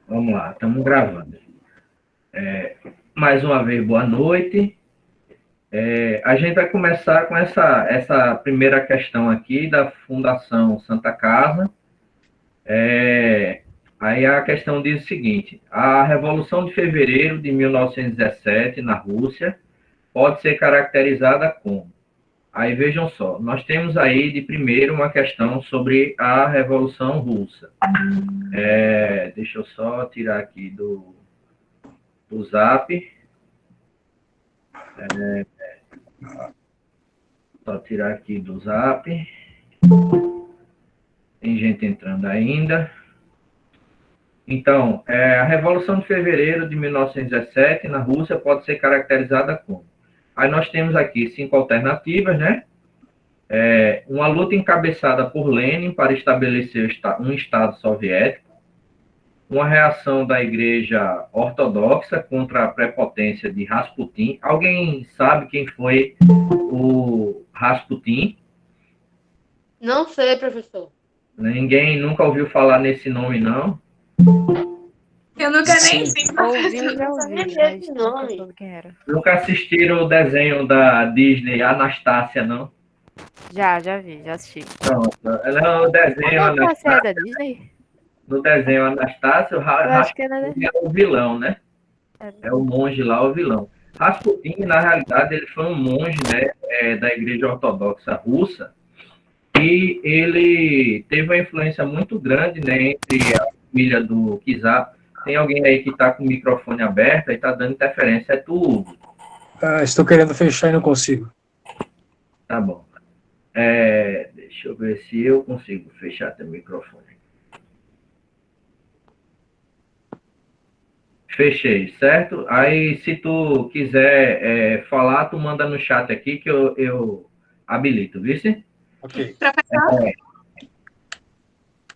Vamos lá, estamos gravando. Mais uma vez, boa noite. A gente vai começar com essa primeira questão aqui da Fundação Santa Casa. Aí a questão diz o seguinte: a Revolução de Fevereiro de 1917, na Rússia, pode ser caracterizada como. Aí vejam só, nós temos aí de primeiro uma questão sobre a Revolução Russa. Deixa eu só tirar aqui do Zap. Só tirar aqui do Zap. Tem gente entrando ainda. Então, a Revolução de Fevereiro de 1917 na Rússia pode ser caracterizada como. Aí nós temos aqui 5 alternativas, né? Uma luta encabeçada por Lenin para estabelecer um Estado soviético, uma reação da Igreja Ortodoxa contra a prepotência de Rasputin. Alguém sabe quem foi o Rasputin? Não sei, professor. Ninguém nunca ouviu falar nesse nome, não? Eu nunca nem vi. Ouvi, já ouvi, mas nunca soube quem era. Nunca assistiram o desenho da Disney, Anastácia, não? Já vi, já assisti. Pronto. Ela é o desenho Anastácia é da Disney? No desenho Anastácia, o Rasputin é o vilão, né? É o monge lá, o vilão. Rasputin, na realidade, ele foi um monge, né, da Igreja Ortodoxa Russa, e ele teve uma influência muito grande, né, entre a família do Czar. Tem alguém aí que está com o microfone aberto e está dando interferência, é tu, Hugo. Estou querendo fechar e não consigo. Tá bom. Deixa eu ver se eu consigo fechar teu microfone. Fechei, certo? Aí, se tu quiser falar, tu manda no chat aqui que eu habilito, viu? Ok. Professor?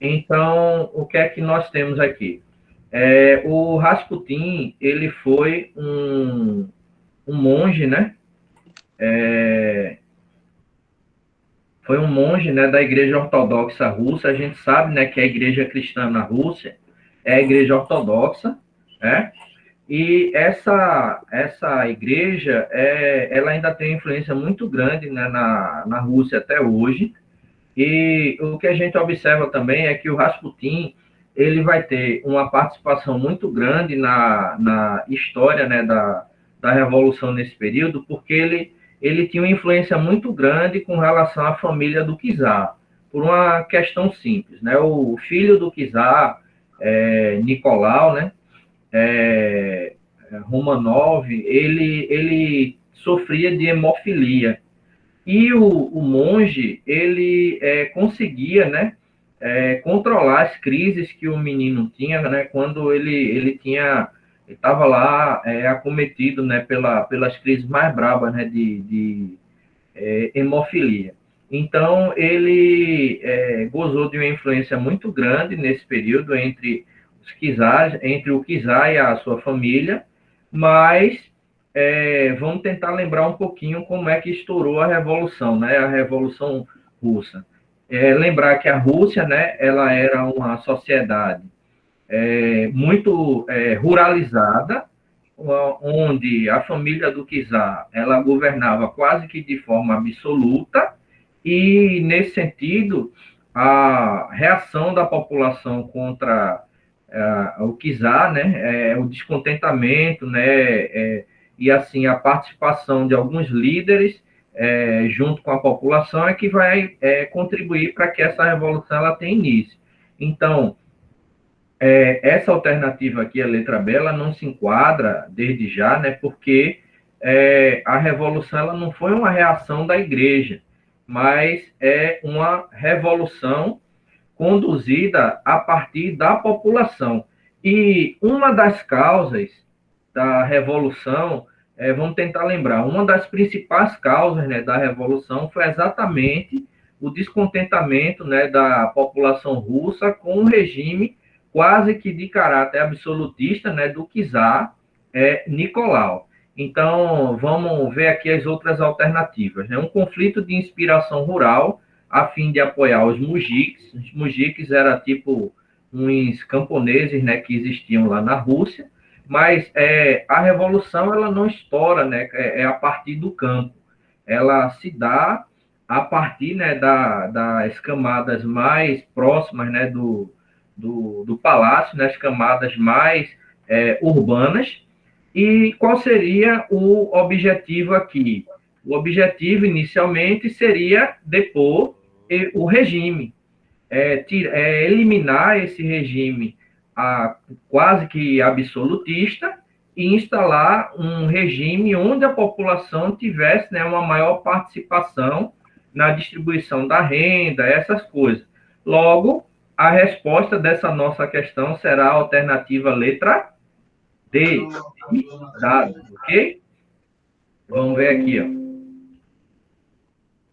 Então, o que é que nós temos aqui? O Rasputin, ele foi um monge, né? Foi um monge, né, da Igreja Ortodoxa Russa. A gente sabe, né, que a Igreja Cristã na Rússia é a Igreja Ortodoxa, né? E essa igreja, ela ainda tem influência muito grande, né, na Rússia até hoje. E o que a gente observa também é que o Rasputin, ele vai ter uma participação muito grande na história, né, da Revolução nesse período, porque ele tinha uma influência muito grande com relação à família do Czar, por uma questão simples, né? O filho do Czar, Nicolau, né, Romanov, ele sofria de hemofilia. E o monge, ele conseguia, né, controlar as crises que o menino tinha, né, quando ele estava lá acometido, né, pelas crises mais bravas, né, de hemofilia. Então, ele gozou de uma influência muito grande nesse período entre o czar e a sua família, mas vamos tentar lembrar um pouquinho como é que estourou a Revolução, né? A Revolução Russa. Lembrar que a Rússia, né, ela era uma sociedade muito ruralizada, onde a família do czar ela governava quase que de forma absoluta, e nesse sentido a reação da população contra o czar, né, o descontentamento, né, e assim a participação de alguns líderes junto com a população é que vai contribuir para que essa revolução ela tenha início. Então, essa alternativa aqui, a letra B, ela não se enquadra desde já, né, porque a revolução ela não foi uma reação da igreja, mas é uma revolução conduzida a partir da população. E uma das causas da revolução, vamos tentar lembrar, uma das principais causas, né, da revolução foi exatamente o descontentamento, né, da população russa com o regime quase que de caráter absolutista, né, do czar Nicolau. Então, vamos ver aqui as outras alternativas, né? Um conflito de inspiração rural a fim de apoiar os mujiks. Os mujiks era tipo uns camponeses, né, que existiam lá na Rússia, mas a revolução ela não estoura, né, a partir do campo, ela se dá a partir, né, das camadas mais próximas, né, do palácio, nas camadas mais urbanas. E qual seria o objetivo aqui? O objetivo, inicialmente, seria depor o regime, eliminar esse regime quase que absolutista e instalar um regime onde a população tivesse, né, uma maior participação na distribuição da renda, essas coisas. Logo, a resposta dessa nossa questão será a alternativa letra D, dado, ok? Vamos ver aqui, ó.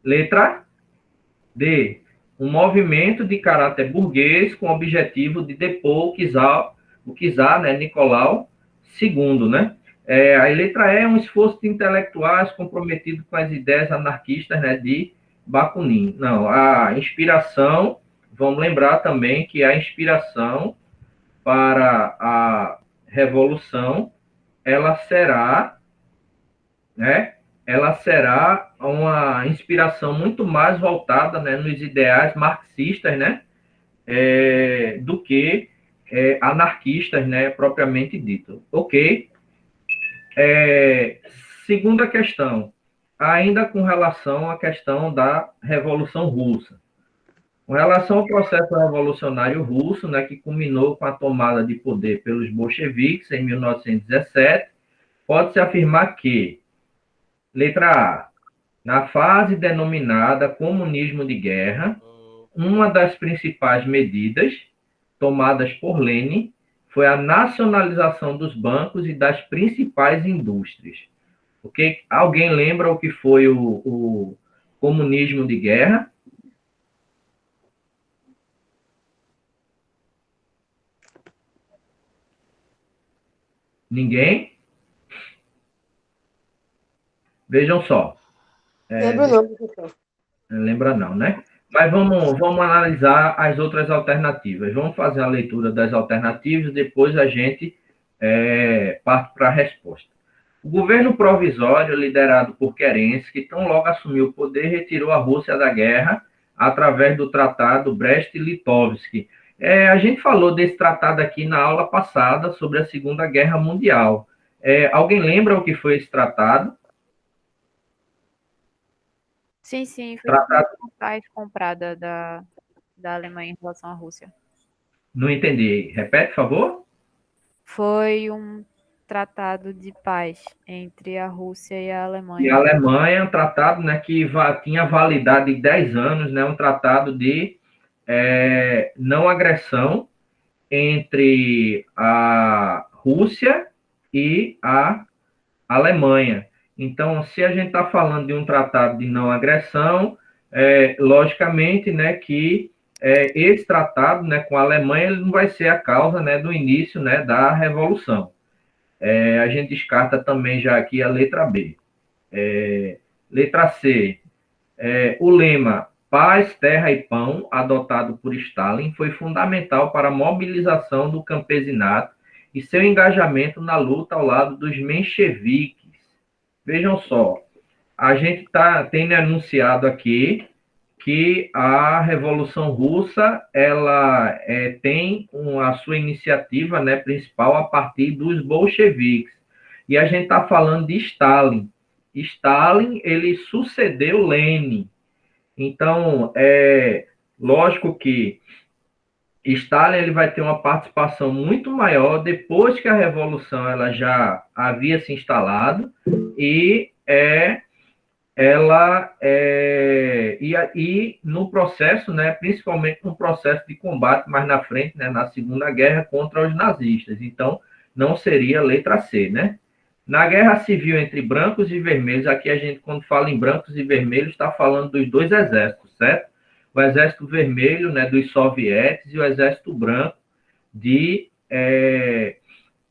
Letra D, um movimento de caráter burguês com o objetivo de depor o czar, né, Nicolau II, né? A letra E é um esforço de intelectuais comprometido com as ideias anarquistas, né, de Bakunin. Não, a inspiração, vamos lembrar também que a inspiração para a revolução, ela será, né, ela será uma inspiração muito mais voltada, né, nos ideais marxistas, né, do que anarquistas, né, propriamente dito. Ok? Segunda questão, ainda com relação à questão da Revolução Russa. Com relação ao processo revolucionário russo, né, que culminou com a tomada de poder pelos bolcheviques em 1917, pode-se afirmar que, letra A, na fase denominada comunismo de guerra, uma das principais medidas tomadas por Lenin foi a nacionalização dos bancos e das principais indústrias. Okay? Alguém lembra o que foi o comunismo de guerra? Ninguém? Vejam só. Lembro não, professor. Lembra não, né? Mas vamos analisar as outras alternativas. Vamos fazer a leitura das alternativas, depois a gente parte para a resposta. O governo provisório, liderado por Kerensky, tão logo assumiu o poder, retirou a Rússia da guerra através do Tratado Brest-Litovsk. A gente falou desse tratado aqui na aula passada, sobre a Segunda Guerra Mundial. Alguém lembra o que foi esse tratado? Sim, foi Tratado... a paz comprada da Alemanha em relação à Rússia. Não entendi. Repete, por favor. Foi um tratado de paz entre a Rússia e a Alemanha. E a Alemanha é um tratado, né, que tinha validade de 10 anos, né, um tratado de não agressão entre a Rússia e a Alemanha. Então, se a gente está falando de um tratado de não agressão, logicamente, né, que esse tratado, né, com a Alemanha, ele não vai ser a causa, né, do início, né, da Revolução. A gente descarta também já aqui a letra B. Letra C. O lema Paz, Terra e Pão, adotado por Stalin, foi fundamental para a mobilização do campesinato e seu engajamento na luta ao lado dos mencheviques. Vejam só, a gente tem anunciado aqui que a Revolução Russa ela tem a sua iniciativa, né, principal a partir dos bolcheviques. E a gente está falando de Stalin. Stalin, ele sucedeu Lenin. Então, lógico que Stalin ele vai ter uma participação muito maior depois que a Revolução ela já havia se instalado e no processo, né, principalmente no processo de combate mais na frente, né, na Segunda Guerra contra os nazistas. Então, não seria a letra C, né? Na Guerra Civil entre brancos e vermelhos, aqui a gente, quando fala em brancos e vermelhos, está falando dos dois exércitos, certo? O Exército Vermelho, né, dos sovietes, e o Exército Branco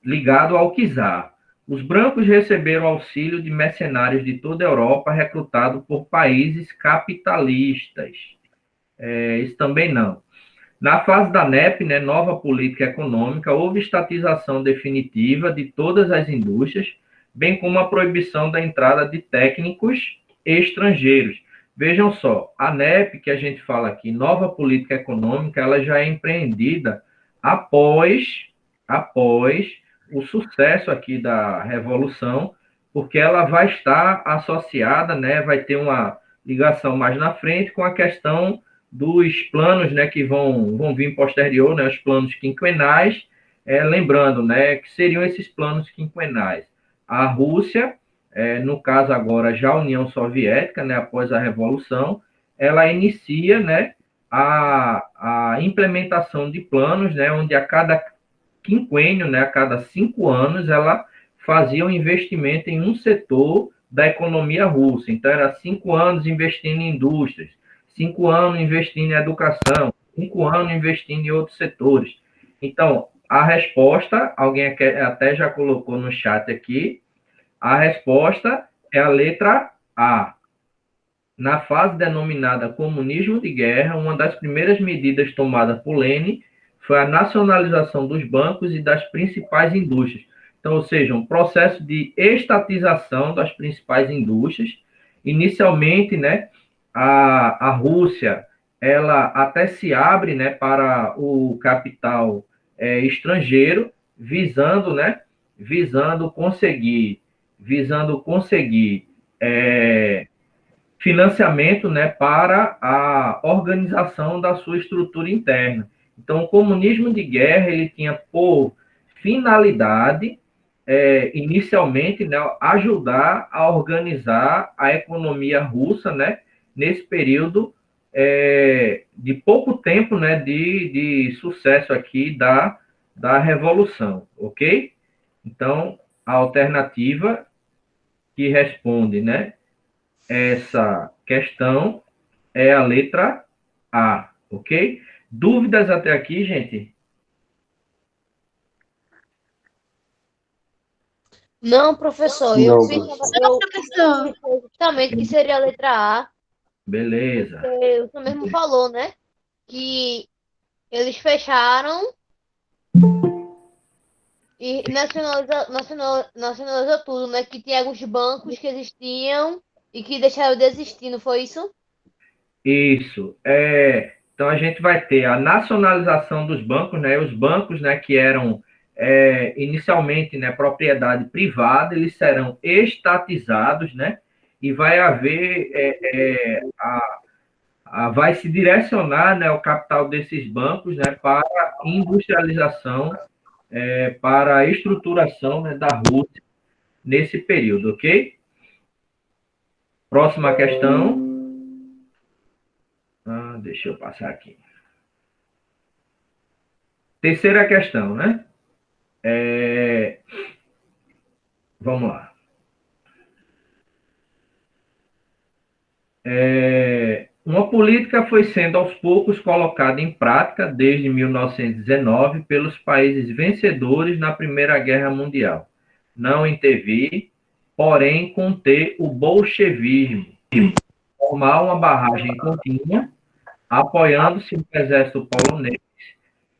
ligado ao czar. Os brancos receberam auxílio de mercenários de toda a Europa, recrutados por países capitalistas. Isso também não. Na fase da NEP, né, nova política econômica, houve estatização definitiva de todas as indústrias, bem como a proibição da entrada de técnicos estrangeiros. Vejam só, a NEP, que a gente fala aqui, nova política econômica, ela já é empreendida após o sucesso aqui da Revolução, porque ela vai estar associada, né, vai ter uma ligação mais na frente com a questão dos planos, né, que vão vir posterior, né, os planos quinquenais, lembrando, né, que seriam esses planos quinquenais. A Rússia, no caso agora já a União Soviética, né, após a Revolução, ela inicia, né, a implementação de planos, né, onde a cada quinquênio, né, a cada 5 anos, ela fazia um investimento em um setor da economia russa. Então, era 5 anos investindo em indústrias, 5 anos investindo em educação, 5 anos investindo em outros setores. Então, a resposta, alguém até já colocou no chat aqui, a resposta é a letra A. Na fase denominada comunismo de guerra, uma das primeiras medidas tomadas por Lenin foi a nacionalização dos bancos e das principais indústrias. Então, ou seja, um processo de estatização das principais indústrias. Inicialmente, né, a Rússia, ela até se abre, né, para o capital estrangeiro, visando conseguir financiamento, né, para a organização da sua estrutura interna. Então, o comunismo de guerra, ele tinha por finalidade, inicialmente, né, ajudar a organizar a economia russa, né, nesse período de pouco tempo, né, de sucesso aqui da Revolução, ok? Então, a alternativa que responde, né, essa questão é a letra A, ok? Dúvidas até aqui, gente? Não, professor, Não, eu Professor. pensei justamente que seria a letra A, Beleza. porque você mesmo falou, né? Que eles fecharam e nacionalizou tudo, né? Que tinha alguns bancos que existiam e que deixaram de existir, não foi isso? Isso. Então, a gente vai ter a nacionalização dos bancos, né? Os bancos, né, que eram inicialmente, né, propriedade privada, eles serão estatizados, né? E vai haver vai se direcionar, né, o capital desses bancos, né, para industrialização, para a estruturação, né, da Rússia nesse período, ok? Próxima questão. Deixa eu passar aqui. Terceira questão, né? Vamos lá. Uma política foi sendo aos poucos colocada em prática desde 1919 pelos países vencedores na Primeira Guerra Mundial. Não intervir, porém conter o bolchevismo, formar uma barragem contínua, apoiando-se no exército polonês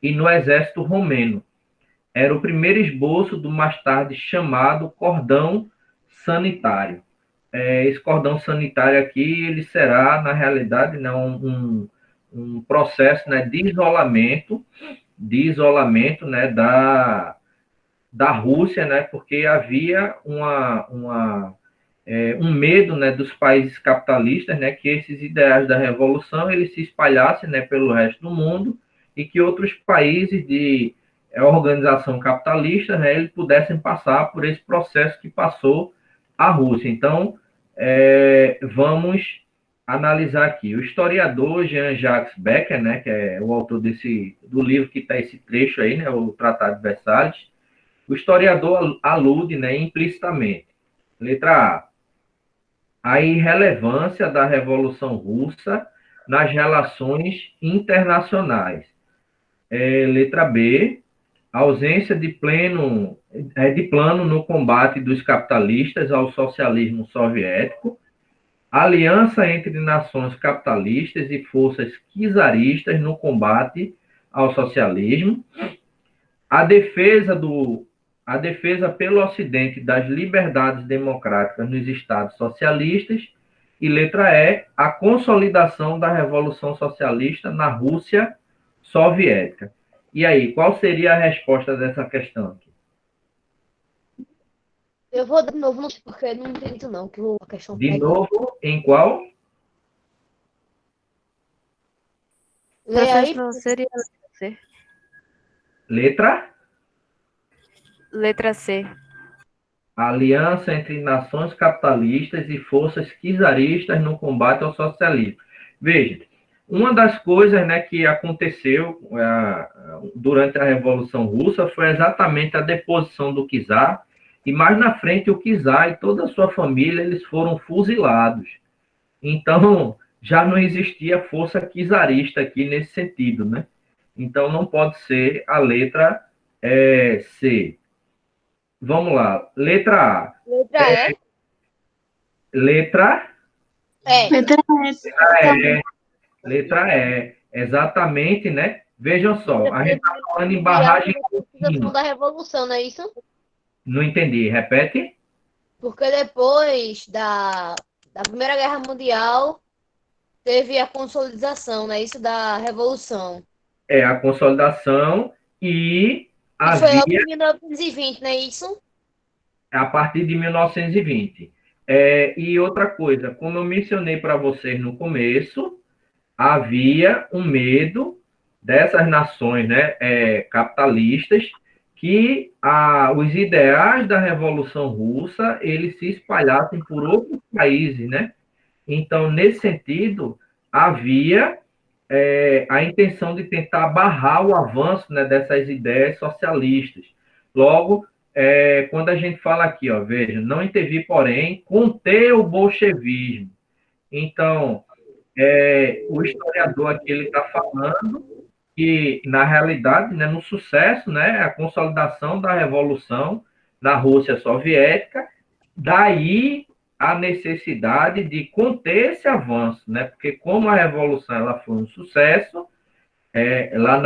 e no exército romeno. Era o primeiro esboço do mais tarde chamado cordão sanitário. Esse cordão sanitário aqui, ele será, na realidade, né, um processo, né, de isolamento, né, da Rússia, né, porque havia um medo, né, dos países capitalistas, né, que esses ideais da revolução eles se espalhassem, né, pelo resto do mundo e que outros países de organização capitalista, né, eles pudessem passar por esse processo que passou a Rússia. Então, vamos analisar aqui. O historiador Jean-Jacques Becker, né, que é o autor do livro que está esse trecho aí, né, o Tratado de Versalhes, o historiador alude, né, implicitamente. Letra A. A irrelevância da Revolução Russa nas relações internacionais. Letra B. A ausência de plano no combate dos capitalistas ao socialismo soviético, aliança entre nações capitalistas e forças czaristas no combate ao socialismo, a defesa pelo Ocidente das liberdades democráticas nos Estados socialistas, e letra E, a consolidação da Revolução Socialista na Rússia soviética. E aí, qual seria a resposta dessa questão aqui? Eu vou de novo, não, porque não entendi não, que a questão De pega. novo, em qual? Lê aí, Professor, seria letra C? Letra? Letra C. Aliança entre nações capitalistas e forças czaristas no combate ao socialismo. Veja, uma das coisas, né, que aconteceu durante a Revolução Russa foi exatamente a deposição do czar, e mais na frente o czar e toda a sua família eles foram fuzilados. Então, já não existia força czarista aqui nesse sentido, né? Então, não pode ser a letra C. Vamos lá. Letra A. letra E. Letra É. E. Letra E. Exatamente, né? Vejam só. A gente está falando em barragem contínua. Da Revolução, não é isso? Não entendi. Repete. Porque depois da Primeira Guerra Mundial teve a consolidação, não é isso? Da Revolução. É a consolidação e E foi logo havia em 1920, não é isso? a partir de 1920. E outra coisa, como eu mencionei para vocês no começo, havia um medo dessas nações, né, capitalistas, que os ideais da Revolução Russa eles se espalhassem por outros países, né? Então, nesse sentido, havia a intenção de tentar barrar o avanço, né, dessas ideias socialistas. Logo, quando a gente fala aqui, ó, veja, não intervir, porém, conter o bolchevismo. Então, o historiador aqui ele está falando que, na realidade, né, no sucesso, né, a consolidação da Revolução na Rússia Soviética, daí a necessidade de conter esse avanço, né, porque como a Revolução ela foi um sucesso lá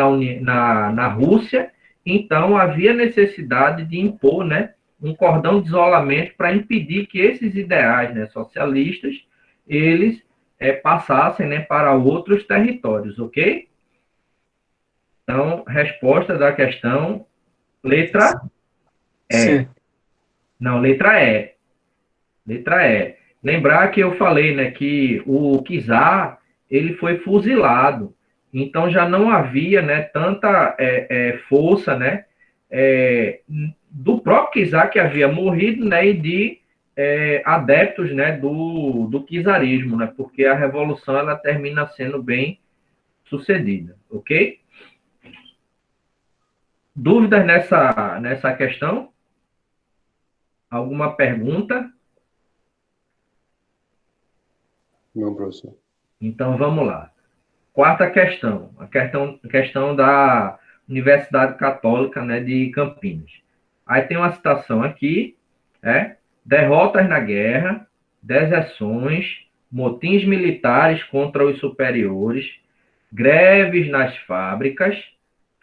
na Rússia, então havia necessidade de impor, né, um cordão de isolamento para impedir que esses ideais, né, socialistas eles passassem, né, para outros territórios, ok? Então, resposta da questão, letra E. Sim. Não, letra E. Letra E. Lembrar que eu falei, né, que o czar, ele foi fuzilado. Então, já não havia, né, tanta força, né, do próprio czar que havia morrido, né, e de adeptos, né, do czarismo, né, porque a revolução, ela termina sendo bem sucedida, ok? Dúvidas nessa questão? Alguma pergunta? Não, professor. Então, vamos lá. Quarta questão. A questão da Universidade Católica, né, de Campinas. Aí tem uma citação aqui, derrotas na guerra, deserções, motins militares contra os superiores, greves nas fábricas,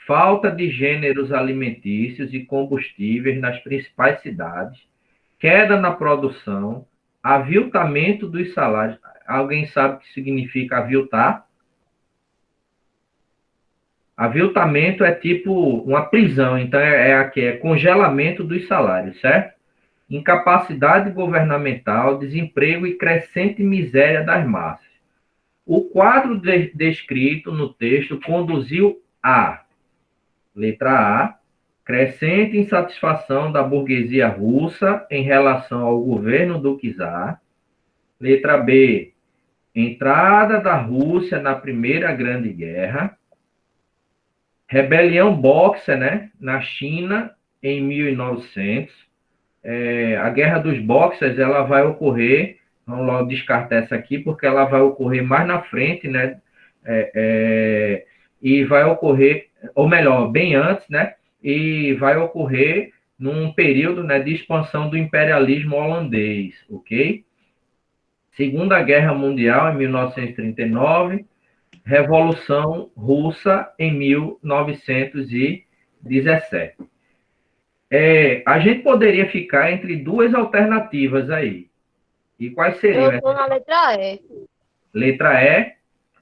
falta de gêneros alimentícios e combustíveis nas principais cidades, queda na produção, aviltamento dos salários. Alguém sabe o que significa aviltar? Aviltamento é tipo uma prisão, então é congelamento dos salários, certo? Incapacidade governamental, desemprego e crescente miséria das massas. O quadro descrito no texto conduziu a letra A, crescente insatisfação da burguesia russa em relação ao governo do czar. Letra B, entrada da Rússia na Primeira Grande Guerra. Rebelião Boxer, né, na China em 1900. A Guerra dos Boxers, ela vai ocorrer, vamos logo descartar essa aqui, porque ela vai ocorrer mais na frente, né, e vai ocorrer, ou melhor, bem antes, né, e vai ocorrer num período, né, de expansão do imperialismo holandês, ok? Segunda Guerra Mundial, em 1939, Revolução Russa em 1917. A gente poderia ficar entre duas alternativas aí. E quais seriam? Eu estou na letra E. Letra E.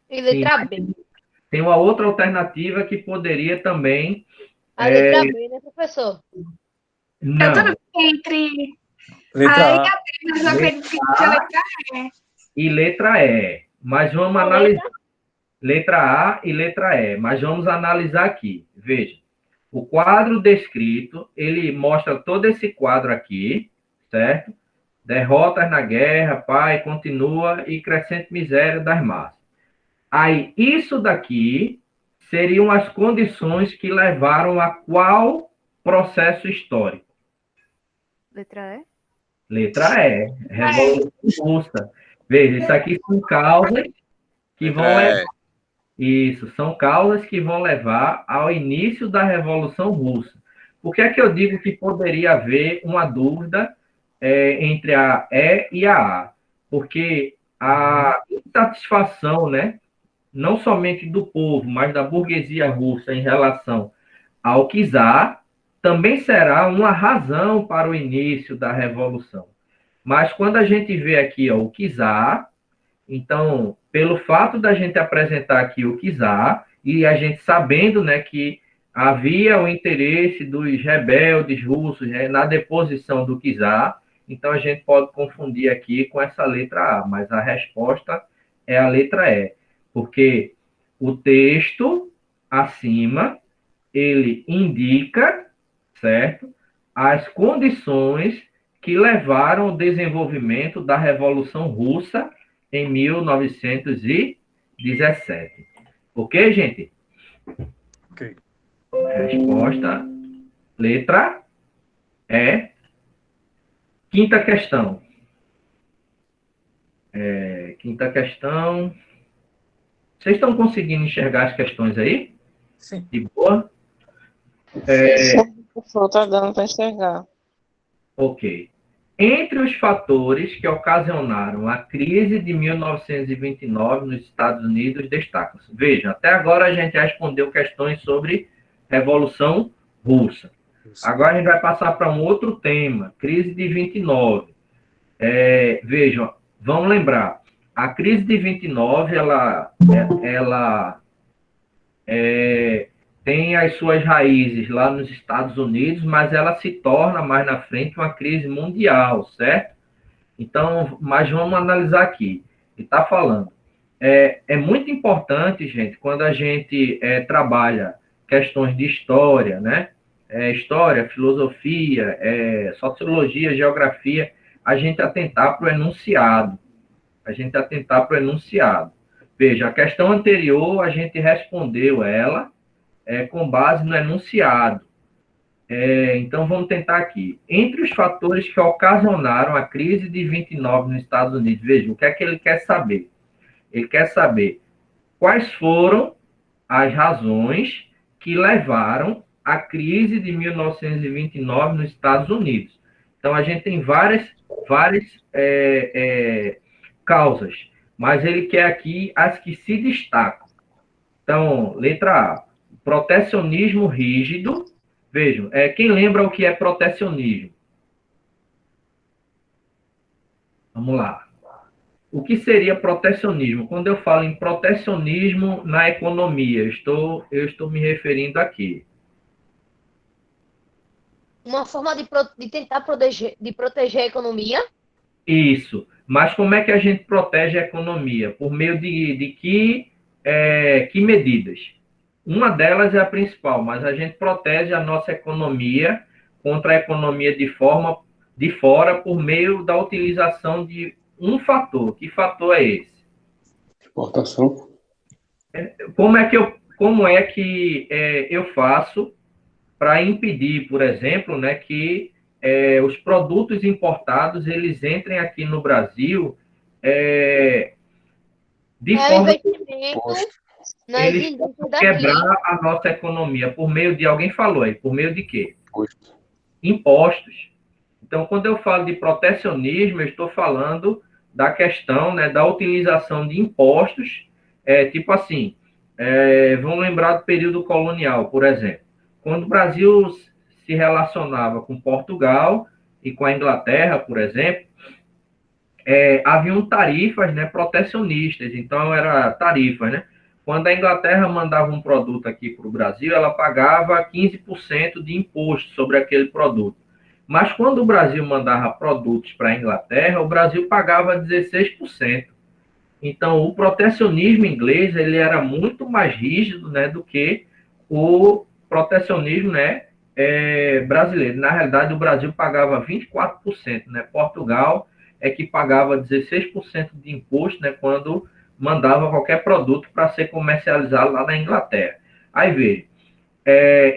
E letra B. Tem uma outra alternativa que poderia também... A letra B, né, professor? Não. Eu tô entre Letra a E e A. a B, mas eu acredito que seja a letra E. E letra E. Mas vamos analisar. Letra A e letra E. Mas vamos analisar aqui. Veja. O quadro descrito, ele mostra todo esse quadro aqui, certo? Derrotas na guerra, pai, continua e crescente miséria das massas. Aí, isso daqui seriam as condições que levaram a qual processo histórico? Letra E? Letra E. Revolução Russa. Veja, isso aqui são causas que vão levar... Isso, são causas que vão levar ao início da Revolução Russa. Por que é que eu digo que poderia haver uma dúvida entre a E e a A? Porque a insatisfação, né, não somente do povo, mas da burguesia russa em relação ao czar, também será uma razão para o início da Revolução. Mas quando a gente vê aqui o czar, então, pelo fato da gente apresentar aqui o czar, e a gente sabendo, né, que havia o interesse dos rebeldes russos, né, na deposição do czar, então a gente pode confundir aqui com essa letra A, mas a resposta é a letra E, porque o texto acima, ele indica, certo, as condições que levaram ao desenvolvimento da Revolução Russa em 1917. Ok, gente? Ok. Resposta, letra E. Quinta questão. Quinta questão. Vocês estão conseguindo enxergar as questões aí? Sim. De boa? Professor, tá dando para enxergar. Ok. Entre os fatores que ocasionaram a crise de 1929 nos Estados Unidos, destacam-se. Vejam, até agora a gente respondeu questões sobre Revolução Russa. Agora a gente vai passar para um outro tema, crise de 29. Vejam, vamos lembrar, a crise de 29, ela tem as suas raízes lá nos Estados Unidos, mas ela se torna mais na frente uma crise mundial, certo? Então, mas vamos analisar aqui. Ele está falando. É muito importante, gente, quando a gente trabalha questões de história, né? História, filosofia, sociologia, geografia, a gente atentar para o enunciado. Veja, a questão anterior, a gente respondeu ela, com base no enunciado. Então, vamos tentar aqui. Entre os fatores que ocasionaram a crise de 29 nos Estados Unidos, veja, o que é que ele quer saber? Ele quer saber quais foram as razões que levaram à crise de 1929 nos Estados Unidos. Então, a gente tem várias causas, mas ele quer aqui as que se destacam. Então, letra A. Protecionismo rígido. Vejam, quem lembra o que é protecionismo? Vamos lá. O que seria protecionismo? Quando eu falo em protecionismo na economia, eu estou me referindo aqui. Uma forma de tentar proteger a economia? Isso. Mas como é que a gente protege a economia? Por meio de que medidas? Uma delas é a principal, mas a gente protege a nossa economia contra a economia de fora por meio da utilização de um fator. Que fator é esse? Exportação. Como é que eu faço para impedir, por exemplo, né, que os produtos importados eles entrem aqui no Brasil de forma investimento nas eles indústrias daqui. quebrar a nossa economia por meio de, alguém falou aí, por meio de quê? Custo. Impostos. Então, quando eu falo de protecionismo, eu estou falando da questão, né, da utilização de impostos tipo assim, vamos lembrar do período colonial, por exemplo. Quando o Brasil se relacionava com Portugal e com a Inglaterra, por exemplo, haviam tarifas, né, protecionistas, então era tarifas, né? Quando a Inglaterra mandava um produto aqui para o Brasil, ela pagava 15% de imposto sobre aquele produto. Mas quando o Brasil mandava produtos para a Inglaterra, o Brasil pagava 16%. Então, o protecionismo inglês ele era muito mais rígido, né, do que o protecionismo, né, brasileiro. Na realidade, o Brasil pagava 24%, né? Portugal é que pagava 16% de imposto, né, quando mandava qualquer produto para ser comercializado lá na Inglaterra. Aí veja,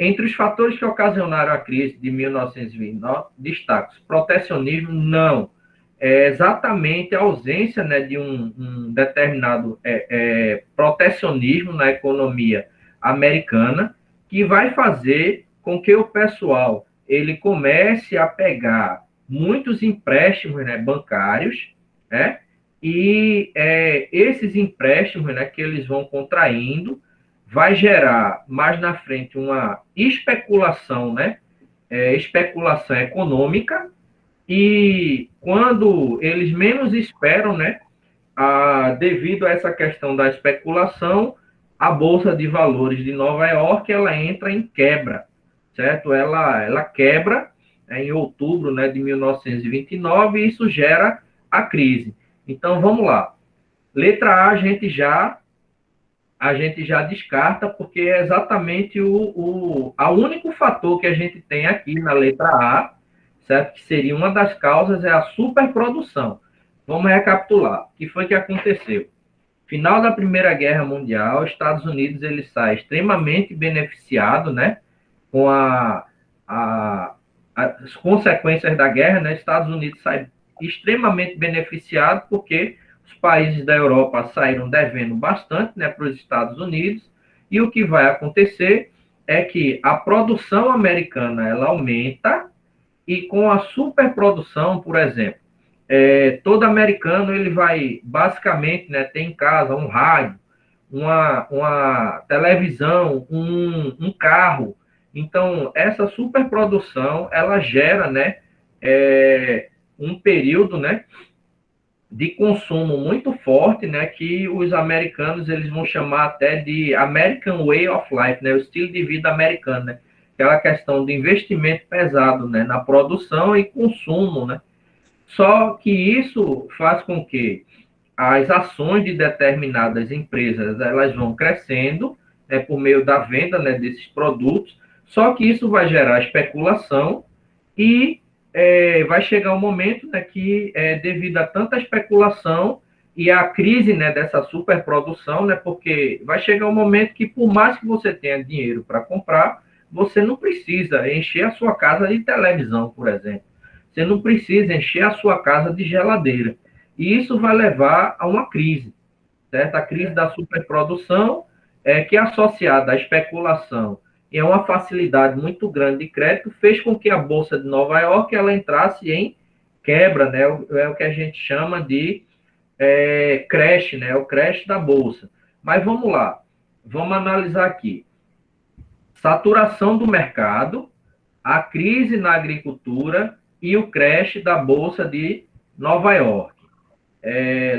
entre os fatores que ocasionaram a crise de 1929, destaca protecionismo, não. É exatamente a ausência, né, de um determinado protecionismo na economia americana, que vai fazer com que o pessoal ele comece a pegar muitos empréstimos, né, bancários, né, e esses empréstimos, né, que eles vão contraindo vai gerar mais na frente uma especulação, né, especulação econômica, e quando eles menos esperam, né, devido a essa questão da especulação, a Bolsa de Valores de Nova York ela entra em quebra, certo? Ela quebra em outubro, né, de 1929 e isso gera a crise. Então, vamos lá. Letra A a gente já descarta, porque é exatamente o único fator que a gente tem aqui na letra A, certo? Que seria uma das causas, é a superprodução. Vamos recapitular. O que foi que aconteceu? Final da Primeira Guerra Mundial, os Estados Unidos ele sai extremamente beneficiado, né? Com as consequências da guerra, né? Estados Unidos sai extremamente beneficiado porque os países da Europa saíram devendo bastante, né, para os Estados Unidos, e o que vai acontecer é que a produção americana ela aumenta, e com a superprodução, por exemplo, todo americano ele vai basicamente, né, ter em casa um rádio, uma televisão, um carro. Então, essa superprodução ela gera, né, um período, né, de consumo muito forte, né, que os americanos eles vão chamar até de American Way of Life, né, o estilo de vida americano, né, aquela questão de investimento pesado, né, na produção e consumo, né. Só que isso faz com que as ações de determinadas empresas elas vão crescendo, né, por meio da venda, né, desses produtos. Só que isso vai gerar especulação e vai chegar um momento, né, que devido a tanta especulação e a crise, né, dessa superprodução, né, porque vai chegar um momento que por mais que você tenha dinheiro para comprar, você não precisa encher a sua casa de televisão, por exemplo. Você não precisa encher a sua casa de geladeira. E isso vai levar a uma crise, certo? A crise da superprodução, que é associada à especulação e a uma facilidade muito grande de crédito, fez com que a Bolsa de Nova York ela entrasse em quebra, né? É o que a gente chama de crash, né? O crash da Bolsa. Mas vamos lá, vamos analisar aqui. Saturação do mercado, a crise na agricultura e o crash da Bolsa de Nova York.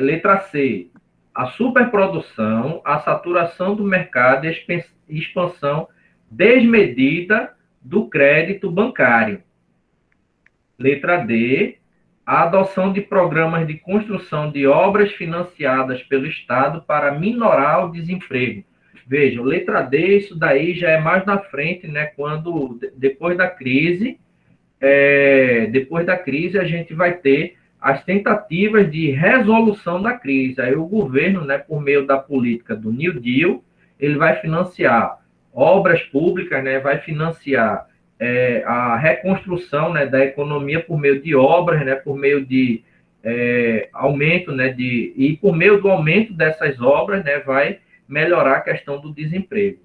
Letra C, a superprodução, a saturação do mercado e a expansão desmedida do crédito bancário. Letra D, a adoção de programas de construção de obras financiadas pelo Estado para minorar o desemprego. Vejam, letra D, isso daí já é mais na frente, né, quando, depois da crise a gente vai ter as tentativas de resolução da crise. Aí o governo, né, por meio da política do New Deal, ele vai financiar obras públicas, né, vai financiar a reconstrução, né, da economia por meio de obras, né, por meio de aumento, né, e por meio do aumento dessas obras, né, vai melhorar a questão do desemprego.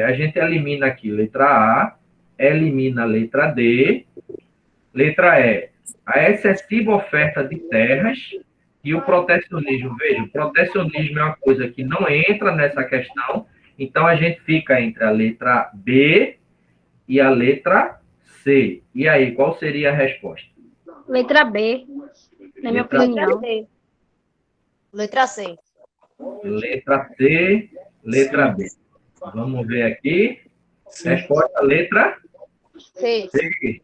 A gente elimina aqui letra A, elimina a letra D, letra E, a excessiva oferta de terras, E o protecionismo, veja, o protecionismo é uma coisa que não entra nessa questão, então a gente fica entre a letra B e a letra C. E aí, qual seria a resposta? Letra B, na minha Letra opinião. Letra C. Letra C, letra B. Vamos ver aqui. Resposta, letra C. C.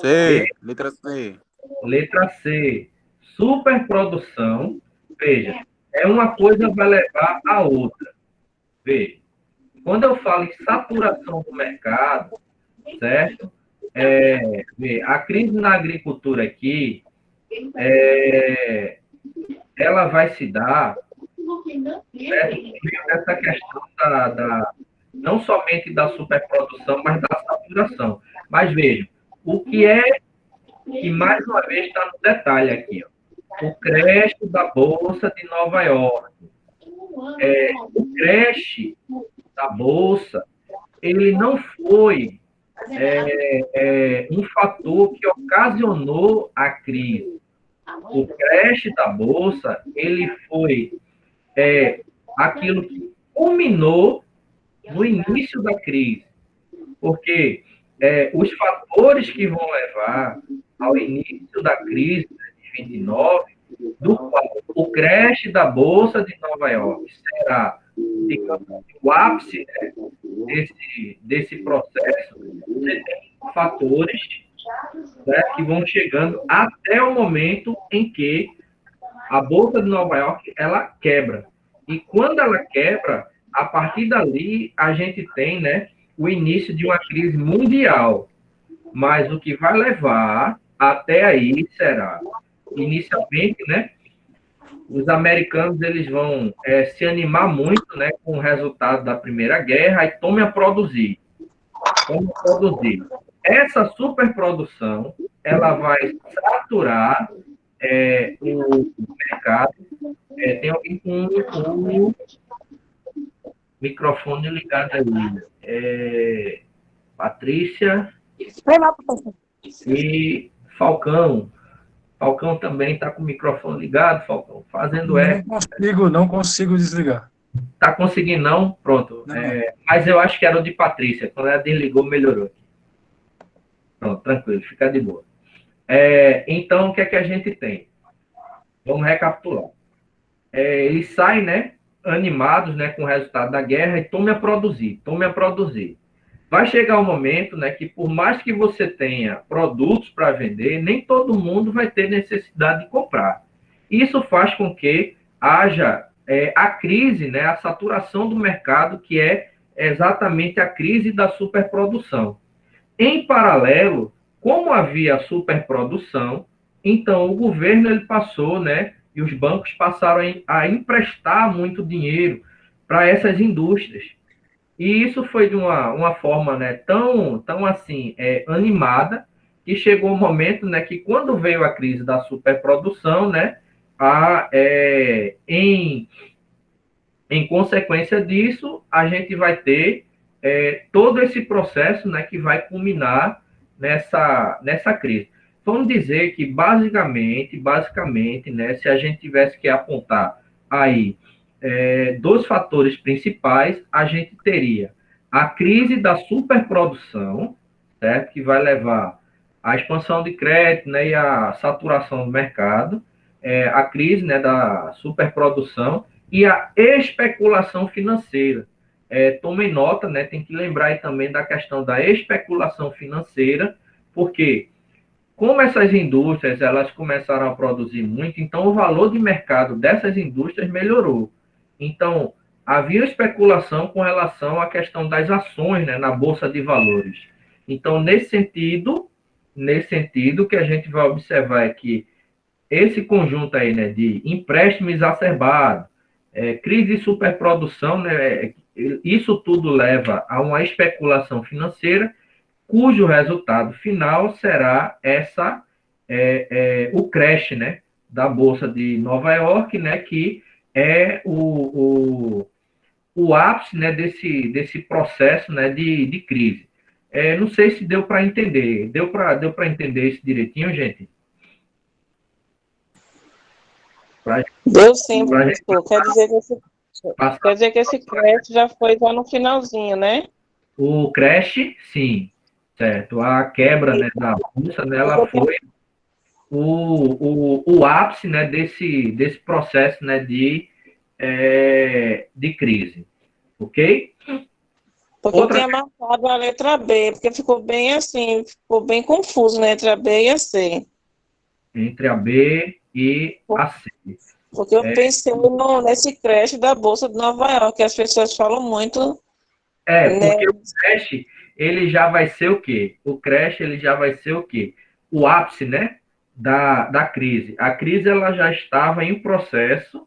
C, letra C. Letra C. Superprodução. Veja, é uma coisa vai levar a outra. Veja, quando eu falo em saturação do mercado, certo? A crise na agricultura aqui, ela vai se dar, certo? Essa questão não somente da superprodução, mas da saturação. Mas veja, o que é que mais uma vez está no detalhe aqui, ó. O crash da Bolsa de Nova York. O crash da Bolsa, ele não foi um fator que ocasionou a crise. O crash da Bolsa, ele foi aquilo que culminou no início da crise. Porque os fatores que vão levar ao início da crise de 29, do qual o crash da Bolsa de Nova York será, digamos, o ápice, né, desse processo, você tem fatores, né, que vão chegando até o momento em que a Bolsa de Nova York ela quebra. E quando ela quebra, a partir dali a gente tem, né, o início de uma crise mundial. Mas o que vai levar até aí será, inicialmente, né, os americanos eles vão se animar muito, né, com o resultado da Primeira Guerra e tomem a produzir. Essa superprodução ela vai saturar o mercado. Tem alguém com o microfone ligado aí. Patrícia e Falcão. Falcão também está com o microfone ligado, Falcão, fazendo Não consigo desligar. Tá conseguindo, não? Pronto. Não. Mas eu acho que era o de Patrícia. Quando ela desligou, melhorou. Pronto, tranquilo, fica de boa. Então, o que é que a gente tem? Vamos recapitular. Eles saem, né, animados, né, com o resultado da guerra e tomem a produzir. Vai chegar um momento, né, que por mais que você tenha produtos para vender, nem todo mundo vai ter necessidade de comprar. Isso faz com que haja a crise, né, a saturação do mercado, que é exatamente a crise da superprodução. Em paralelo, como havia superprodução, então o governo ele passou, né, e os bancos passaram a emprestar muito dinheiro para essas indústrias. E isso foi de uma forma, né, tão assim, animada, que chegou um momento, né, que quando veio a crise da superprodução, né, em consequência disso, a gente vai ter todo esse processo, né, que vai culminar nessa crise. Vamos dizer que, basicamente, né, se a gente tivesse que apontar aí dois fatores principais, a gente teria a crise da superprodução, certo? Que vai levar à expansão de crédito, né, e à saturação do mercado, a crise, né, da superprodução e a especulação financeira. Tomem nota, né, tem que lembrar aí também da questão da especulação financeira, porque como essas indústrias elas começaram a produzir muito, então o valor de mercado dessas indústrias melhorou. Então, havia especulação com relação à questão das ações, né, na Bolsa de Valores. Então, nesse sentido, o que a gente vai observar é que esse conjunto aí, né, de empréstimo exacerbado, crise de superprodução, né, isso tudo leva a uma especulação financeira, cujo resultado final será o crash, né, da Bolsa de Nova York, né, que é o ápice, né, desse processo, né, de crise. Não sei se deu para entender. Deu para entender isso direitinho, gente? Deu sim, Pra gente professor. passar Quer dizer que esse crédito já foi lá no finalzinho, né? o crash, sim, certo. A quebra, né, da bolsa, né, ela foi o ápice, né, desse processo, né, de crise, ok? Porque eu Outra tinha marcado a letra B, porque ficou bem assim, ficou bem confuso, né? Entre a B e a C. entre a B e a C. Porque eu pensei nesse creche da Bolsa de Nova York, que as pessoas falam muito, né? Porque o crash, ele já vai ser o quê? O crash, ele já vai ser o quê? O ápice, né, da crise. A crise, ela já estava em processo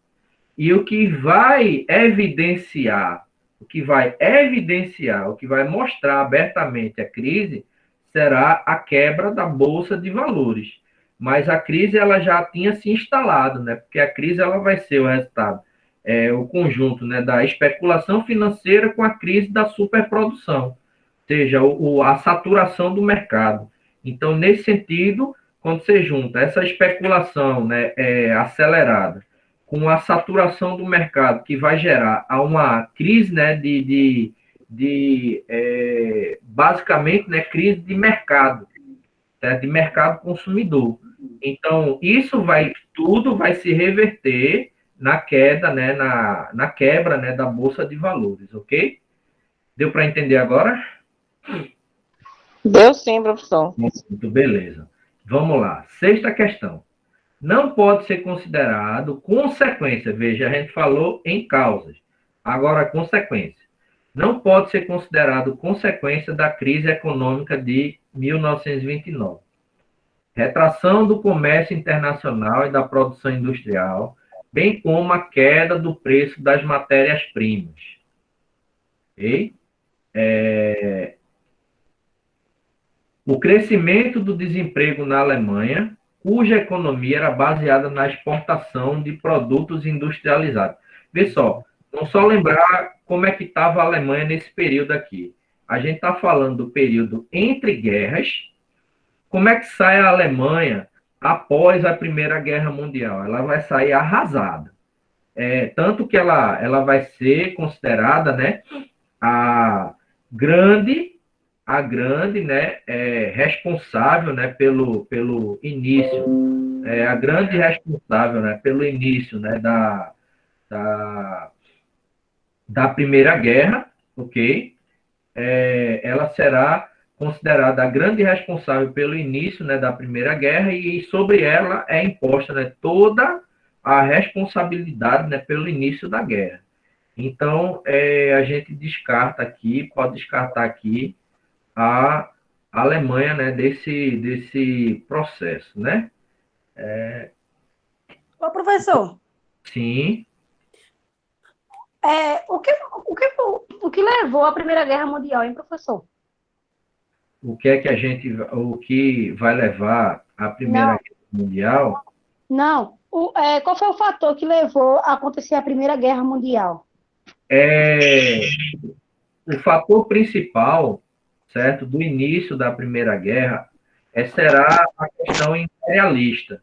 e o que vai mostrar abertamente a crise será a quebra da bolsa de valores. Mas a crise ela já tinha se instalado, né? Porque a crise ela vai ser o resultado, o conjunto, né, da especulação financeira com a crise da superprodução, ou seja, a saturação do mercado. Então, nesse sentido, quando você junta essa especulação, né, acelerada com a saturação do mercado, que vai gerar uma crise, né, basicamente, né, crise de mercado, certo? De mercado consumidor. Então, tudo vai se reverter na queda, né, na quebra, né, da bolsa de valores, ok? Deu para entender agora? Deu sim, professor. Muito beleza. Vamos lá. Sexta questão. Não pode ser considerado consequência. Veja, a gente falou em causas. Agora, consequência. Não pode ser considerado consequência da crise econômica de 1929. Retração do comércio internacional e da produção industrial, bem como a queda do preço das matérias-primas. Ok? O crescimento do desemprego na Alemanha, cuja economia era baseada na exportação de produtos industrializados. Vê só, não só lembrar como é que estava a Alemanha nesse período aqui. A gente está falando do período entre guerras. Como é que sai a Alemanha após a Primeira Guerra Mundial? Ela vai sair arrasada. Tanto que ela vai ser considerada, né, a grande né, responsável, né, pelo início, a grande responsável, né, pelo início, né, da, da Primeira Guerra, ok? Ela será considerada a grande responsável pelo início, né, da Primeira Guerra e sobre ela é imposta, né, toda a responsabilidade, né, pelo início da guerra. Então, a gente pode descartar aqui a Alemanha, né, desse processo, né? Ô, professor, Sim, o que levou à Primeira Guerra Mundial, hein, professor? o que vai levar à Primeira Não, Guerra Mundial não. Qual foi o fator que levou a acontecer a Primeira Guerra Mundial? é o fator principal, certo, do início da Primeira Guerra será a questão imperialista,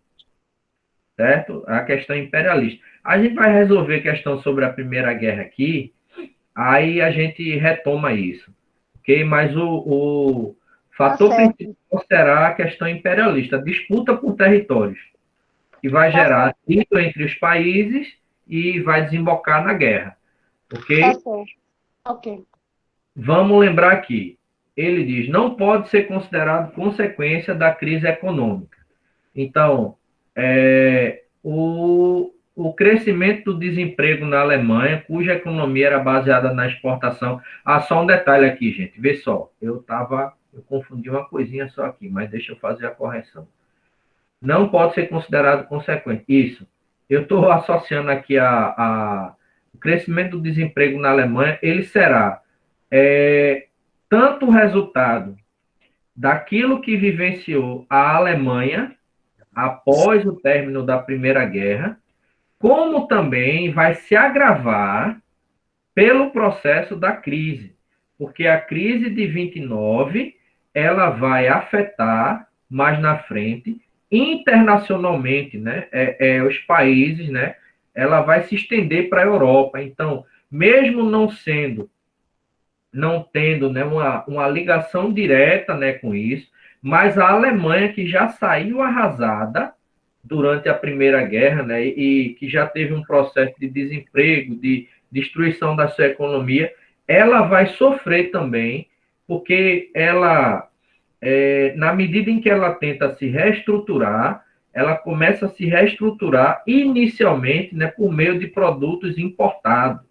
certo? A questão imperialista. A gente vai resolver a questão sobre a Primeira Guerra aqui, aí a gente retoma isso, ok? Mas o Tá fator certo, principal será a questão imperialista, a disputa por territórios, que vai tá gerar certo, atrito entre os países e vai desembocar na guerra, tá ok? certo. Ok. Vamos lembrar aqui, ele diz, não pode ser considerado consequência da crise econômica. Então, o crescimento do desemprego na Alemanha, cuja economia era baseada na exportação. Ah, só um detalhe aqui, gente, vê só, eu confundi uma coisinha só aqui, mas deixa eu fazer a correção. Não pode ser considerado consequente. Isso. Eu estou associando aqui o crescimento do desemprego na Alemanha, ele será tanto o resultado daquilo que vivenciou a Alemanha após o término da Primeira Guerra, como também vai se agravar pelo processo da crise, porque a crise de 29 ela vai afetar mais na frente internacionalmente, né, os países, né, ela vai se estender para a Europa. Então, mesmo não tendo, né, uma ligação direta, né, com isso, mas a Alemanha, que já saiu arrasada durante a Primeira Guerra, né, e que já teve um processo de desemprego, de destruição da sua economia, ela vai sofrer também, porque ela, na medida em que ela tenta se reestruturar, ela começa a se reestruturar inicialmente, né, por meio de produtos importados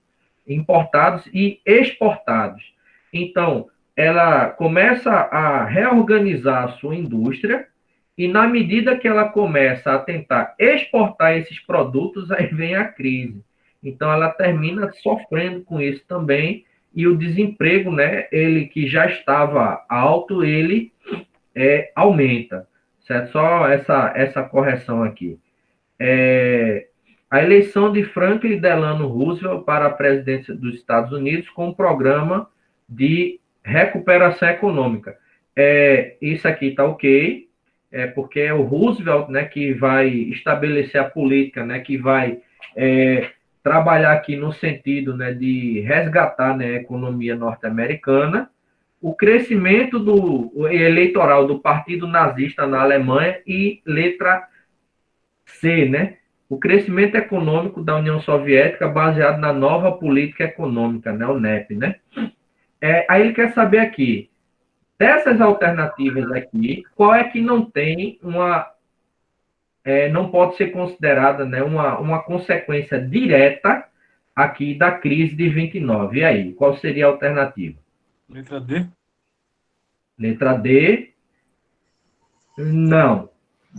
e exportados. Então, ela começa a reorganizar a sua indústria e, na medida que ela começa a tentar exportar esses produtos, aí vem a crise. Então, ela termina sofrendo com isso também, e o desemprego, né, ele que já estava alto, ele aumenta. Certo? Só essa correção aqui. A eleição de Franklin Delano Roosevelt para a presidência dos Estados Unidos com um programa de recuperação econômica. Isso aqui está ok, porque é o Roosevelt, né, que vai estabelecer a política, né, que vai trabalhar aqui no sentido, né, de resgatar, né, a economia norte-americana, o crescimento eleitoral do Partido Nazista na Alemanha e letra C, né, o crescimento econômico da União Soviética baseado na nova política econômica, né, o NEP, né? Aí ele quer saber aqui, dessas alternativas aqui, qual é que não tem não pode ser considerada, né, uma consequência direta aqui da crise de 29. E aí, qual seria a alternativa? Letra D. Letra D, não.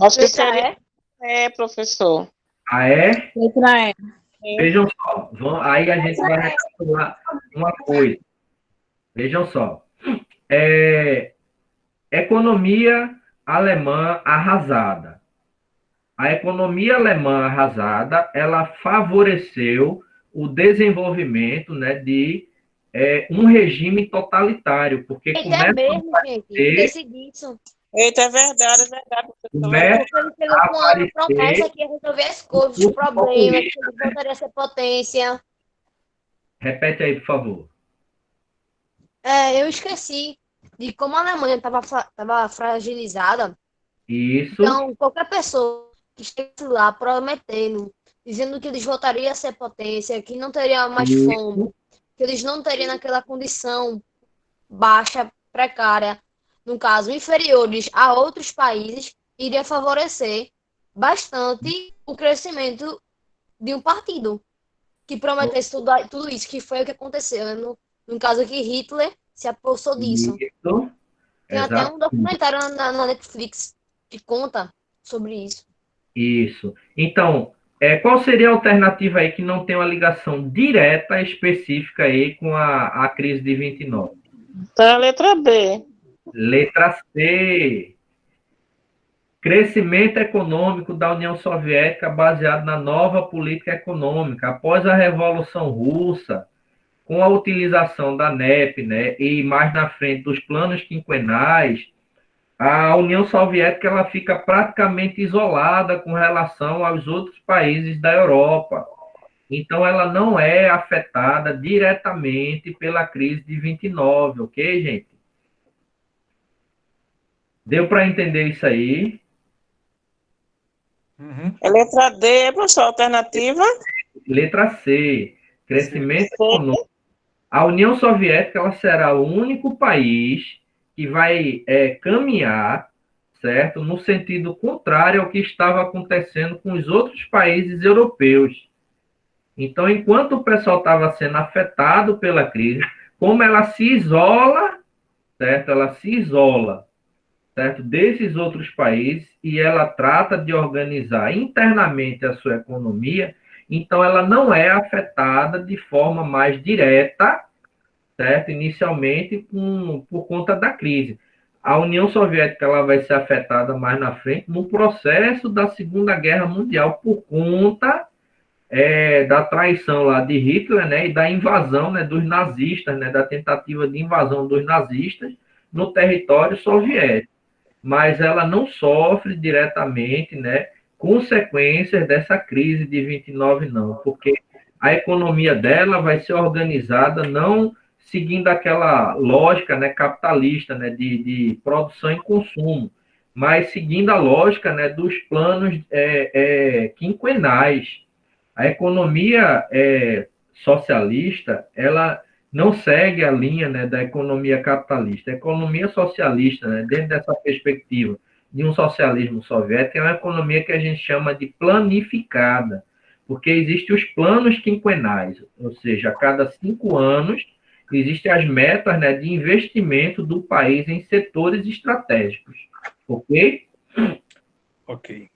Acho que Letra seria professor. A E, Letra E. vejam só, aí a gente vai recapitular uma coisa. Vejam só. Economia alemã arrasada. A economia alemã arrasada, ela favoreceu o desenvolvimento, né, de um regime totalitário, porque É mesmo, gente. Decidi isso. Eita, é verdade, é verdade. começa Ele pegou com uma promessa que ia resolver as coisas, os problemas, que ele voltaria a ser potência. Repete aí, por favor. Eu esqueci de como a Alemanha estava fragilizada. Isso. Então, qualquer pessoa que estivesse lá prometendo, dizendo que eles voltariam a ser potência, que não teria mais fome, que eles não teriam naquela condição baixa, precária, no caso, inferiores a outros países, iria favorecer bastante o crescimento de um partido que prometesse tudo isso, que foi o que aconteceu. No caso aqui, Hitler se apossou disso. Isso. Tem até um documentário na Netflix que conta sobre isso. Isso. Então, qual seria a alternativa aí que não tem uma ligação direta, específica aí com a crise de 29? Então, a letra B. Letra C. Crescimento econômico da União Soviética baseado na nova política econômica. Após a Revolução Russa, com a utilização da NEP, né, e mais na frente dos planos quinquenais, a União Soviética ela fica praticamente isolada com relação aos outros países da Europa. Então, ela não é afetada diretamente pela crise de 29, ok, gente? Deu para entender isso aí? A letra D, professor, alternativa? Letra C, crescimento econômico. A União Soviética ela será o único país que vai caminhar, certo, no sentido contrário ao que estava acontecendo com os outros países europeus. Então, enquanto o pessoal estava sendo afetado pela crise, como ela se isola, certo? Ela se isola, certo, desses outros países e ela trata de organizar internamente a sua economia, então ela não é afetada de forma mais direta, certo? Inicialmente por conta da crise. A União Soviética ela vai ser afetada mais na frente no processo da Segunda Guerra Mundial por conta da traição lá de Hitler, né, e da invasão, né, dos nazistas, né, da tentativa de invasão dos nazistas no território soviético. mas ela não sofre diretamente, né, consequências dessa crise de 29, não, porque a economia dela vai ser organizada não seguindo aquela lógica, né, capitalista, né, de produção e consumo, mas seguindo a lógica, né, dos planos quinquenais. A economia socialista, ela não segue a linha, né, da economia capitalista. A economia socialista, né, dentro dessa perspectiva de um socialismo soviético, é uma economia que a gente chama de planificada, porque existem os planos quinquenais, ou seja, a cada 5 anos existem as metas, né, de investimento do país em setores estratégicos. Ok? Ok.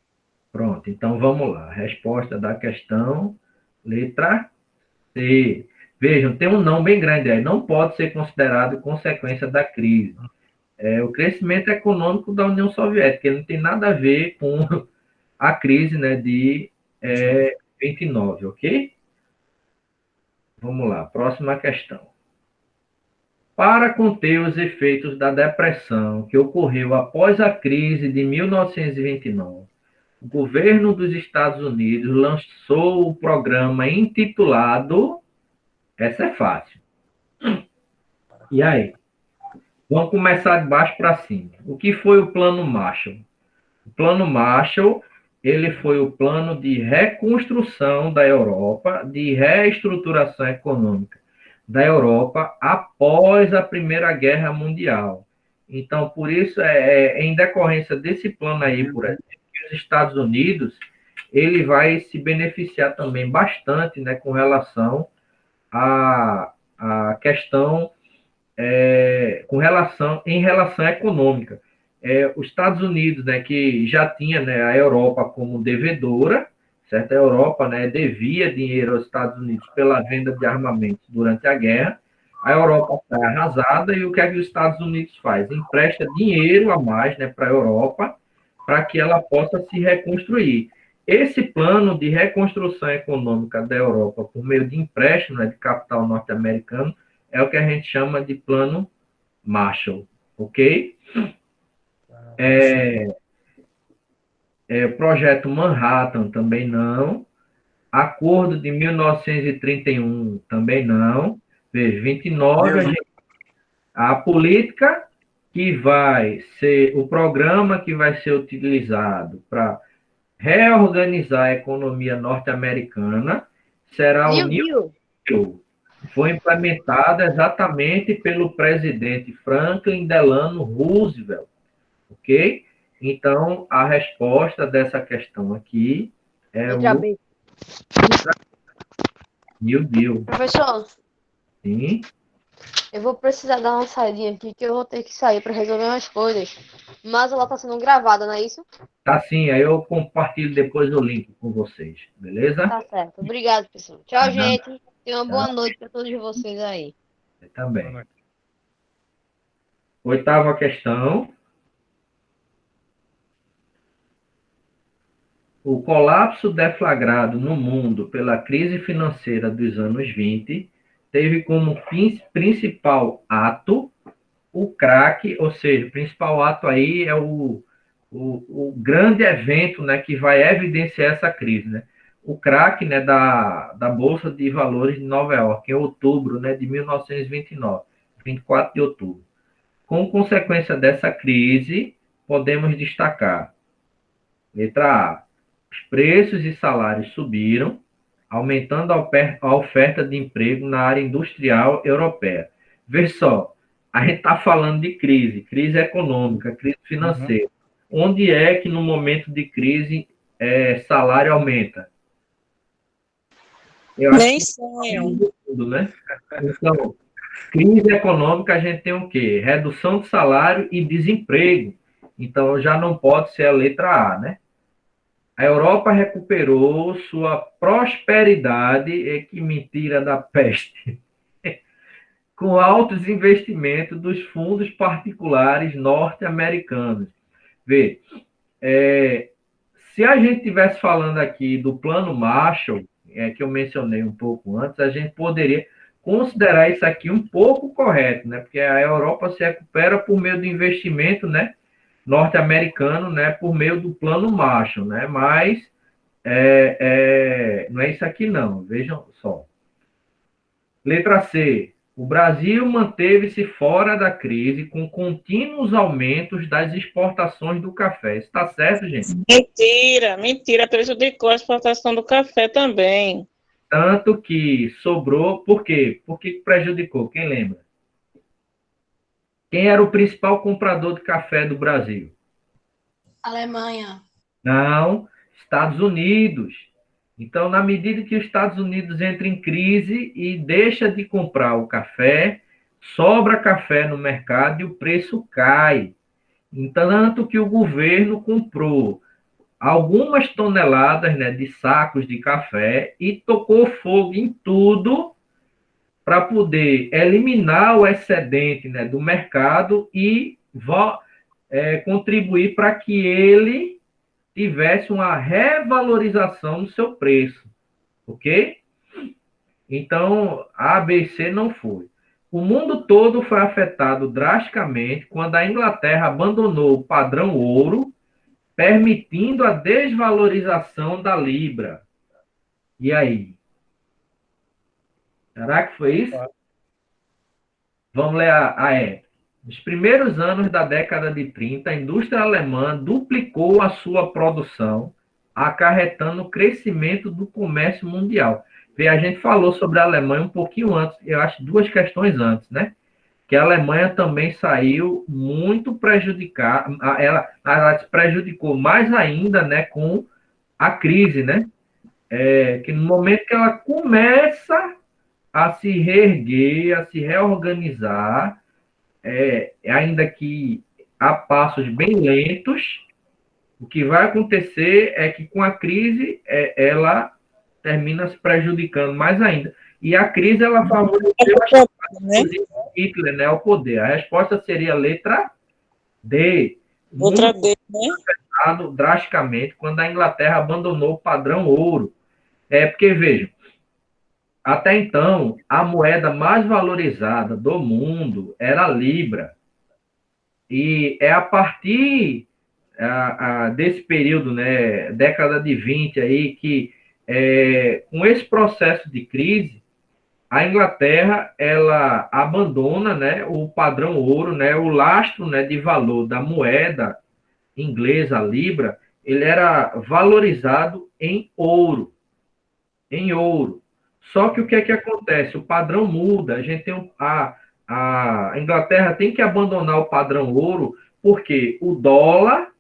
Pronto, então vamos lá. Resposta da questão, letra C. Vejam, tem um não bem grande aí. Não pode ser considerado consequência da crise. O crescimento econômico da União Soviética, ele não tem nada a ver com a crise, né, de 29, ok? Vamos lá, próxima questão. Para conter os efeitos da depressão que ocorreu após a crise de 1929, o governo dos Estados Unidos lançou o programa intitulado... Essa é fácil. E aí? Vamos começar de baixo para cima. O que foi o Plano Marshall? O Plano Marshall, ele foi o plano de reconstrução da Europa, de reestruturação econômica da Europa após a Primeira Guerra Mundial. Então, por isso, em decorrência desse plano aí, por exemplo, os Estados Unidos, ele vai se beneficiar também bastante, né, com relação à questão em relação econômica. Os Estados Unidos, né, que já tinha, né, a Europa como devedora, certo? A Europa, né, devia dinheiro aos Estados Unidos pela venda de armamentos durante a guerra. A Europa está arrasada e o que é que os Estados Unidos faz? Empresta dinheiro a mais, né, para a Europa para que ela possa se reconstruir. Esse plano de reconstrução econômica da Europa por meio de empréstimo, né, de capital norte-americano é o que a gente chama de Plano Marshall, ok? Projeto Manhattan também não. Acordo de 1931 também não. Veja, 29, a política que vai ser, o programa que vai ser utilizado para reorganizar a economia norte-americana será o New Deal. Foi implementada exatamente pelo presidente Franklin Delano Roosevelt, ok? Então, a resposta dessa questão aqui é o New Deal. Professor, Sim, eu vou precisar dar uma saidinha aqui, que eu vou ter que sair para resolver umas coisas. Mas ela está sendo gravada, não é isso? tá sim. Aí eu compartilho depois o link com vocês, beleza? Tá certo. Obrigado, pessoal. Tchau, Tá. gente. Tenha uma boa noite para todos vocês aí. Você também. Oitava questão. O colapso deflagrado no mundo pela crise financeira dos anos 20 teve como principal ato o crack, ou seja, o principal ato aí é o grande evento, né, que vai evidenciar essa crise, né? O crack, né, da Bolsa de Valores de Nova York, em outubro, né, de 1929, 24 de outubro. Como consequência dessa crise, podemos destacar, letra A, os preços e salários subiram, aumentando a oferta de emprego na área industrial europeia. Veja só, a gente está falando de crise econômica, crise financeira. Onde é que no momento de crise salário aumenta? Nem sonho. Tudo, né? Então, crise econômica, a gente tem o quê? Redução de salário e desemprego. Então, já não pode ser a letra A, né? A Europa recuperou sua prosperidade, que mentira da peste, com altos investimentos dos fundos particulares norte-americanos. Vê, se a gente estivesse falando aqui do Plano Marshall, que eu mencionei um pouco antes, a gente poderia considerar isso aqui um pouco correto, né? Porque a Europa se recupera por meio do investimento, né, norte-americano, né, por meio do Plano Marshall, né, mas não é isso aqui não, vejam só. Letra C. O Brasil manteve-se fora da crise com contínuos aumentos das exportações do café. Isso está certo, gente? Mentira, prejudicou a exportação do café também. Tanto que sobrou, por quê? Por que prejudicou? Quem lembra? Quem era o principal comprador de café do Brasil? Alemanha. Não, Estados Unidos. Então, na medida que os Estados Unidos entra em crise e deixa de comprar o café, sobra café no mercado e o preço cai. Então, tanto que o governo comprou algumas toneladas, né, de sacos de café e tocou fogo em tudo para poder eliminar o excedente, né, do mercado e contribuir para que ele tivesse uma revalorização no seu preço, ok? Então, A, B e C não foi. O mundo todo foi afetado drasticamente quando a Inglaterra abandonou o padrão ouro, permitindo a desvalorização da libra. E aí? Será que foi isso? Vamos ler a E. Nos primeiros anos da década de 30, a indústria alemã duplicou a sua produção, acarretando o crescimento do comércio mundial. A gente falou sobre a Alemanha um pouquinho antes, eu acho 2 questões antes, né? Que a Alemanha também saiu muito prejudicada, ela se prejudicou mais ainda, né, com a crise, né? Que no momento que ela começa a se reerguer, a se reorganizar, ainda que a passos bem lentos, o que vai acontecer é que com a crise ela termina se prejudicando mais ainda. E a crise ela favoreceu Hitler, né, ao poder. A resposta seria a letra D. Outra D, né? Afetado drasticamente quando a Inglaterra abandonou o padrão ouro. Porque, vejam, até então, a moeda mais valorizada do mundo era a libra. E é a partir desse período, né, década de 20 aí, que com esse processo de crise, a Inglaterra ela abandona, né, o padrão ouro, né, o lastro, né, de valor da moeda inglesa, a libra, ele era valorizado em ouro. Em ouro. Só que o que é que acontece? O padrão muda. A gente tem a Inglaterra tem que abandonar o padrão ouro, porque o dólar,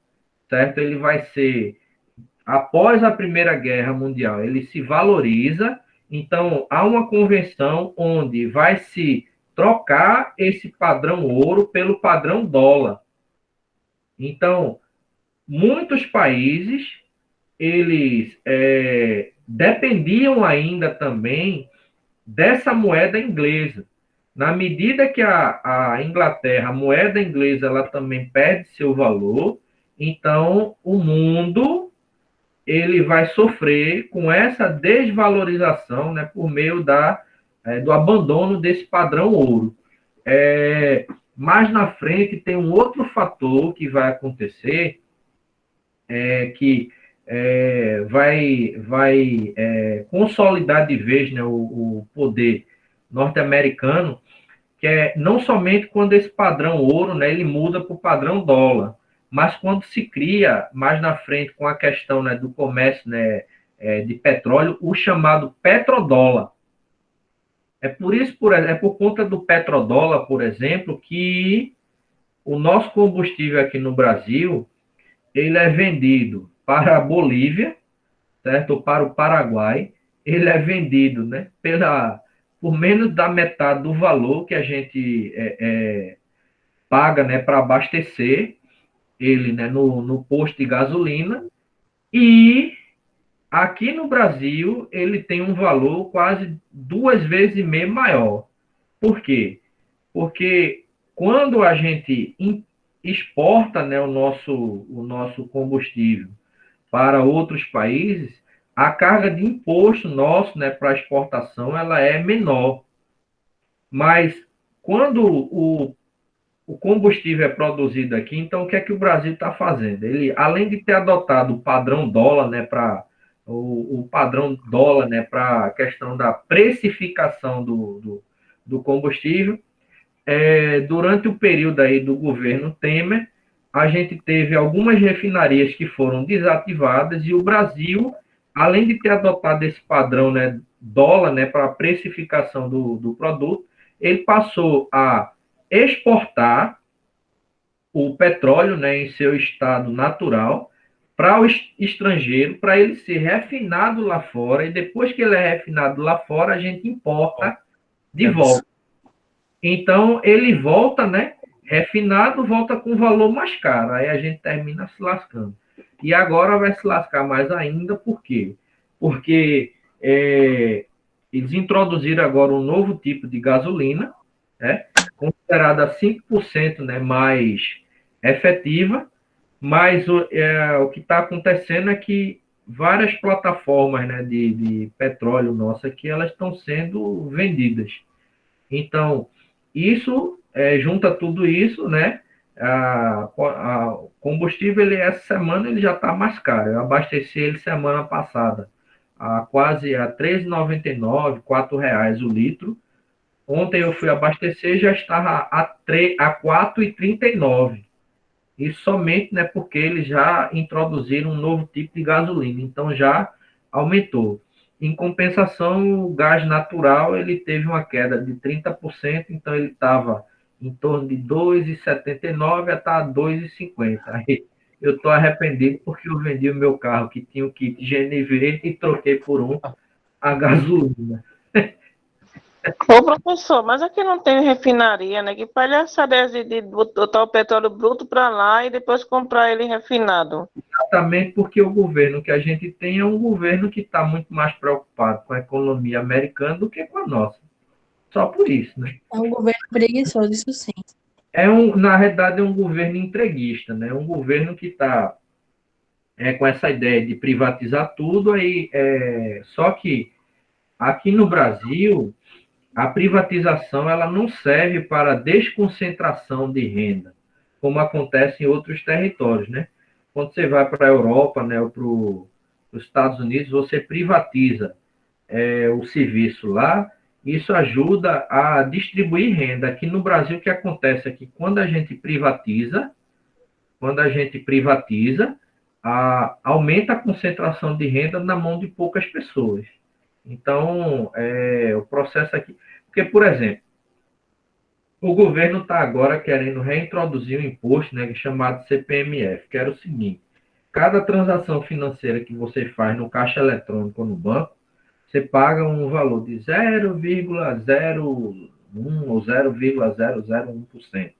certo? Ele vai ser, após a Primeira Guerra Mundial, ele se valoriza. Então, há uma convenção onde vai se trocar esse padrão ouro pelo padrão dólar. Então, muitos países, eles dependiam ainda também dessa moeda inglesa. Na medida que a Inglaterra, a moeda inglesa, ela também perde seu valor, então o mundo ele vai sofrer com essa desvalorização, né, por meio do abandono desse padrão ouro. Mais na frente tem um outro fator que vai acontecer, que vai consolidar de vez, né, o poder norte-americano, que é não somente quando esse padrão ouro, né, ele muda para o padrão dólar, mas quando se cria, mais na frente, com a questão, né, do comércio, né, de petróleo, o chamado petrodólar. Por conta do petrodólar, por exemplo, que o nosso combustível aqui no Brasil, ele é vendido para a Bolívia, certo? Ou para o Paraguai, ele é vendido, né, por menos da metade do valor que a gente paga, né, para abastecer ele, né, no posto de gasolina, e aqui no Brasil ele tem um valor quase 2,5 vezes maior. Por quê? Porque quando a gente exporta, né, o nosso combustível para outros países, a carga de imposto nosso, né, para exportação ela é menor. Mas quando o o combustível é produzido aqui, então o que é que o Brasil está fazendo? Ele, além de ter adotado o padrão dólar, né, para o padrão dólar, né, para a questão da precificação do combustível, durante o período aí do governo Temer, a gente teve algumas refinarias que foram desativadas e o Brasil, além de ter adotado esse padrão, né, dólar, né, para a precificação do produto, ele passou a exportar o petróleo, né, em seu estado natural para o estrangeiro, para ele ser refinado lá fora, e depois que ele é refinado lá fora, a gente importa de volta. Então, ele volta, né, refinado, volta com valor mais caro, aí a gente termina se lascando. E agora vai se lascar mais ainda, por quê? Porque eles introduziram agora um novo tipo de gasolina, né, considerada 5%, né, mais efetiva, mas o que está acontecendo é que várias plataformas, né, de petróleo nosso aqui, elas estão sendo vendidas. Então, isso, junta tudo isso, né, o combustível, essa semana, ele já está mais caro. Eu abasteci ele semana passada, quase a R$ 3,99, R$ 4,00 o litro. Ontem eu fui abastecer, já estava a R$ 4,39. Isso somente, né, porque eles já introduziram um novo tipo de gasolina, então já aumentou. Em compensação, o gás natural ele teve uma queda de 30%, então ele estava em torno de R$ 2,79 até R$ 2,50. Aí eu estou arrependido porque eu vendi o meu carro que tinha o kit GNV e troquei por um a gasolina. Ô, professor, mas aqui não tem refinaria, né? Que palhaçada é essa de botar o petróleo bruto para lá e depois comprar ele refinado? Exatamente porque o governo que a gente tem é um governo que está muito mais preocupado com a economia americana do que com a nossa. Só por isso, né? É um governo preguiçoso, isso sim. Na realidade, é um governo entreguista, né? Um governo que está com essa ideia de privatizar tudo, só que aqui no Brasil, a privatização ela não serve para desconcentração de renda, como acontece em outros territórios, né? Quando você vai para a Europa, né, ou para os Estados Unidos, você privatiza o serviço lá, isso ajuda a distribuir renda. Aqui no Brasil, o que acontece é que quando a gente privatiza, aumenta a concentração de renda na mão de poucas pessoas. Então, o processo aqui... Porque, por exemplo, o governo está agora querendo reintroduzir um imposto, né, chamado CPMF, que era o seguinte: cada transação financeira que você faz no caixa eletrônico ou no banco, você paga um valor de 0,01 ou 0,001%.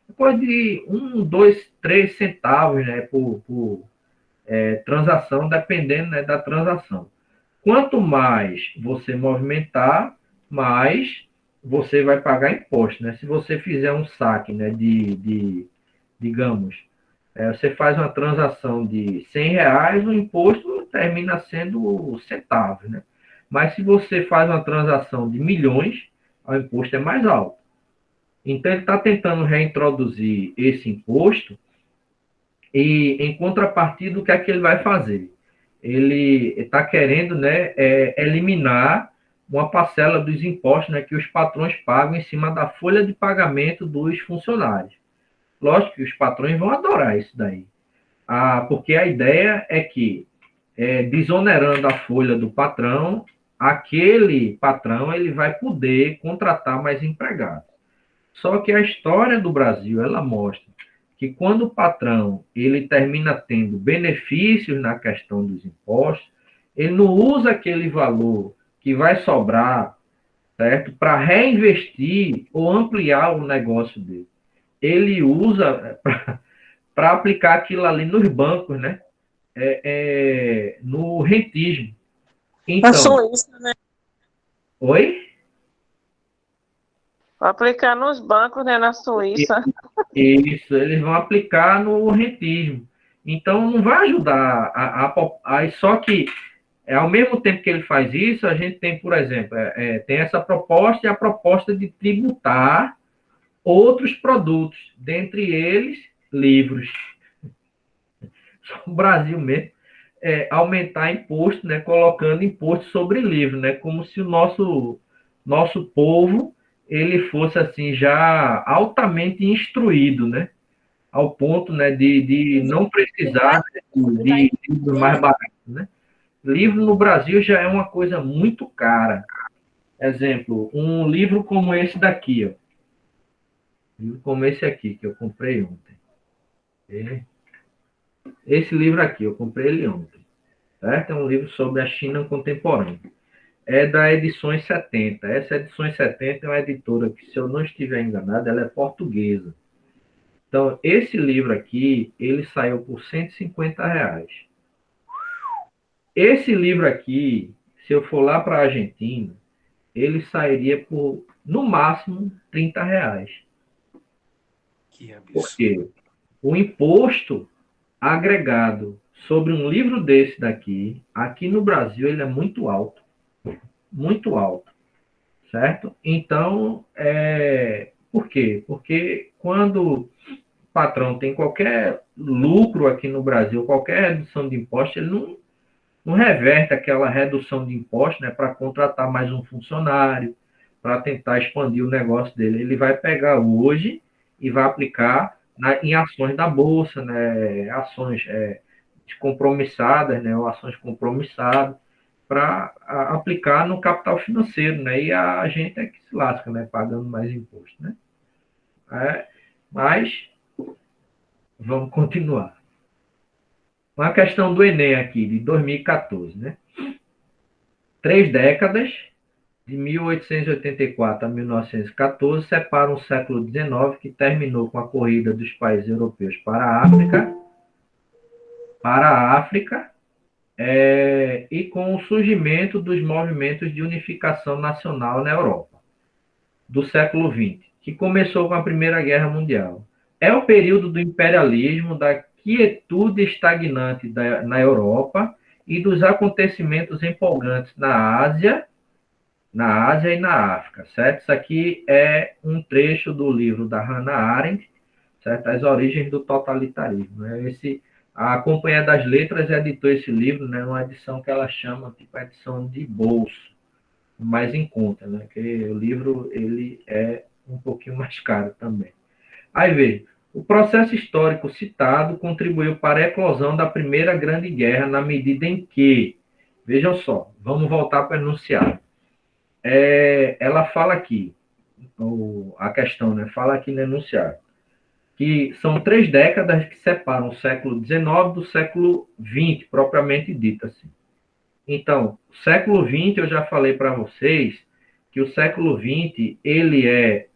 Depois de 1, 2, 3 centavos, né, por transação, dependendo, né, da transação. Quanto mais você movimentar, mais você vai pagar imposto, né? Se você fizer um saque, né, digamos, você faz uma transação de R$ 100, o imposto termina sendo centavos, né? Mas se você faz uma transação de milhões, o imposto é mais alto. Então, ele está tentando reintroduzir esse imposto e, em contrapartida, o que é que ele vai fazer? Ele está querendo, né, eliminar uma parcela dos impostos, né, que os patrões pagam em cima da folha de pagamento dos funcionários. Lógico que os patrões vão adorar isso daí, porque a ideia é que, desonerando a folha do patrão, aquele patrão ele vai poder contratar mais empregados. Só que a história do Brasil, ela mostra que quando o patrão ele termina tendo benefícios na questão dos impostos, ele não usa aquele valor que vai sobrar, certo, para reinvestir ou ampliar o negócio dele. Ele usa para aplicar aquilo ali nos bancos, né? No rentismo. Então, isso, né? Oi? Para aplicar nos bancos, né, na Suíça. Isso, eles vão aplicar no rentismo. Então, não vai ajudar. Só que, ao mesmo tempo que ele faz isso, a gente tem, por exemplo, tem essa proposta e a proposta de tributar outros produtos, dentre eles, livros. Só o Brasil mesmo aumentar imposto, né, colocando imposto sobre livro, né, como se o nosso povo ele fosse assim já altamente instruído, né, ao ponto, né, de não precisar de livros mais baratos, né. Livro no Brasil já é uma coisa muito cara. Exemplo, um livro como esse daqui, ó. Livro como esse aqui, que eu comprei ontem. Esse livro aqui, eu comprei ele ontem. Certo? É um livro sobre a China contemporânea. É da Edições 70. Essa Edições 70 é uma editora que, se eu não estiver enganado, ela é portuguesa. Então, esse livro aqui, ele saiu por R$ 150. Esse livro aqui, se eu for lá para a Argentina, ele sairia por, no máximo, R$ 30. Que absurdo. Por quê? O imposto agregado sobre um livro desse daqui, aqui no Brasil, ele é muito alto. Muito alto. Certo? Então, por quê? Porque quando o patrão tem qualquer lucro aqui no Brasil, qualquer redução de imposto, ele não reverte aquela redução de imposto, né, para contratar mais um funcionário, para tentar expandir o negócio dele. Ele vai pegar hoje e vai aplicar em ações da Bolsa, né, ações compromissadas, né, ou ações compromissadas, para aplicar no capital financeiro, né, e a gente é que se lasca, né, pagando mais imposto, né. Mas, vamos continuar. Uma questão do Enem aqui, de 2014, né? 3 décadas, de 1884 a 1914, separam o século XIX, que terminou com a corrida dos países europeus para a África, e com o surgimento dos movimentos de unificação nacional na Europa, do século XX, que começou com a Primeira Guerra Mundial. É o período do imperialismo, da quietude estagnante na Europa e dos acontecimentos empolgantes na Ásia e na África, certo? Isso aqui é um trecho do livro da Hannah Arendt, certo? As Origens do Totalitarismo. Né? A Companhia das Letras editou esse livro, né? Uma edição que ela chama tipo edição de bolso, mais em conta, né? Porque o livro ele é um pouquinho mais caro também. Aí veja, o processo histórico citado contribuiu para a eclosão da Primeira Grande Guerra na medida em que, vejam só, vamos voltar para o enunciado. Ela fala aqui, a questão, né? Fala aqui no enunciado, que são 3 décadas que separam o século XIX do século XX, propriamente dito assim. Então, o século XX, eu já falei para vocês que o século XX ele é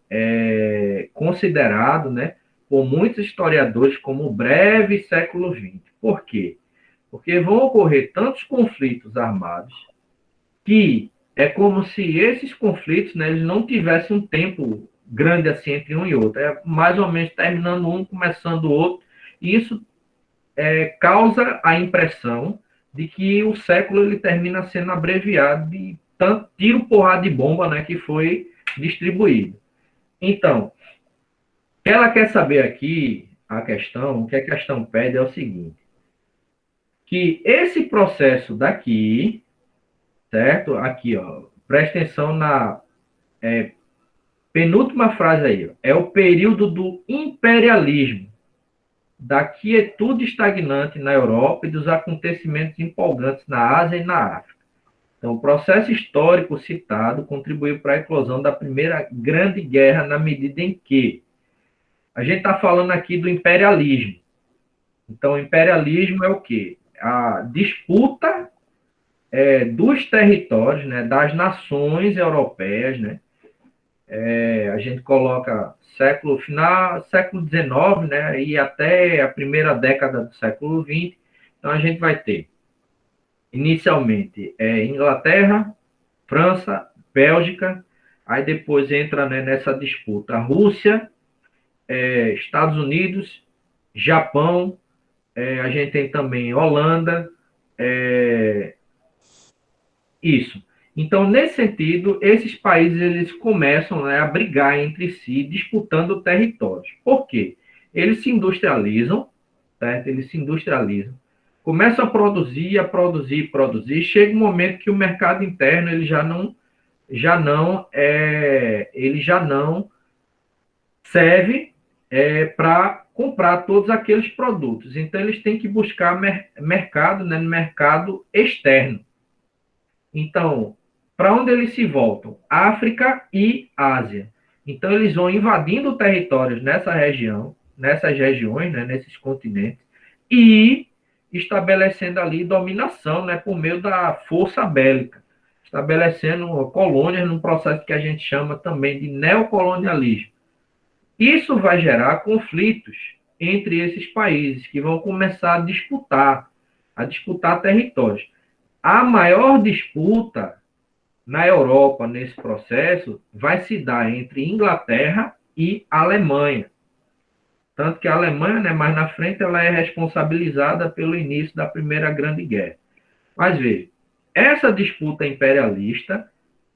considerado, né, por muitos historiadores como o breve século XX. Por quê? Porque vão ocorrer tantos conflitos armados que é como se esses conflitos, né, eles não tivessem um tempo grande assim entre um e outro. É mais ou menos terminando um, começando o outro. E isso causa a impressão de que o século ele termina sendo abreviado de tanto tiro, porrada de bomba, né, que foi distribuído. Então, o que ela quer saber aqui, o que a questão pede é o seguinte, que esse processo daqui, certo? Aqui, ó, presta atenção na penúltima frase aí, ó, é o período do imperialismo, da quietude estagnante na Europa e dos acontecimentos empolgantes na Ásia e na África. Então, o processo histórico citado contribuiu para a eclosão da Primeira Grande Guerra na medida em que a gente está falando aqui do imperialismo. Então, o imperialismo é o quê? A disputa dos territórios, né, das nações europeias, né? A gente coloca final século XIX, né, e até a primeira década do século XX. Então, a gente vai ter, inicialmente, Inglaterra, França, Bélgica, aí depois entra, né, nessa disputa a Rússia, Estados Unidos, Japão, a gente tem também Holanda, isso. Então, nesse sentido, esses países eles começam, né, a brigar entre si, disputando territórios. Por quê? Eles se industrializam, certo? Eles se industrializam, começam a produzir, chega um momento que o mercado interno ele ele já não serve para comprar todos aqueles produtos. Então, eles têm que buscar mercado, né, no mercado externo. Então, para onde eles se voltam? África e Ásia. Então, eles vão invadindo territórios nessas regiões, né, nesses continentes, e estabelecendo ali dominação, né, por meio da força bélica, estabelecendo colônias num processo que a gente chama também de neocolonialismo. Isso vai gerar conflitos entre esses países, que vão começar a disputar territórios. A maior disputa na Europa nesse processo vai se dar entre Inglaterra e Alemanha. Tanto que a Alemanha, né, mais na frente, ela é responsabilizada pelo início da Primeira Grande Guerra. Mas veja, essa disputa imperialista,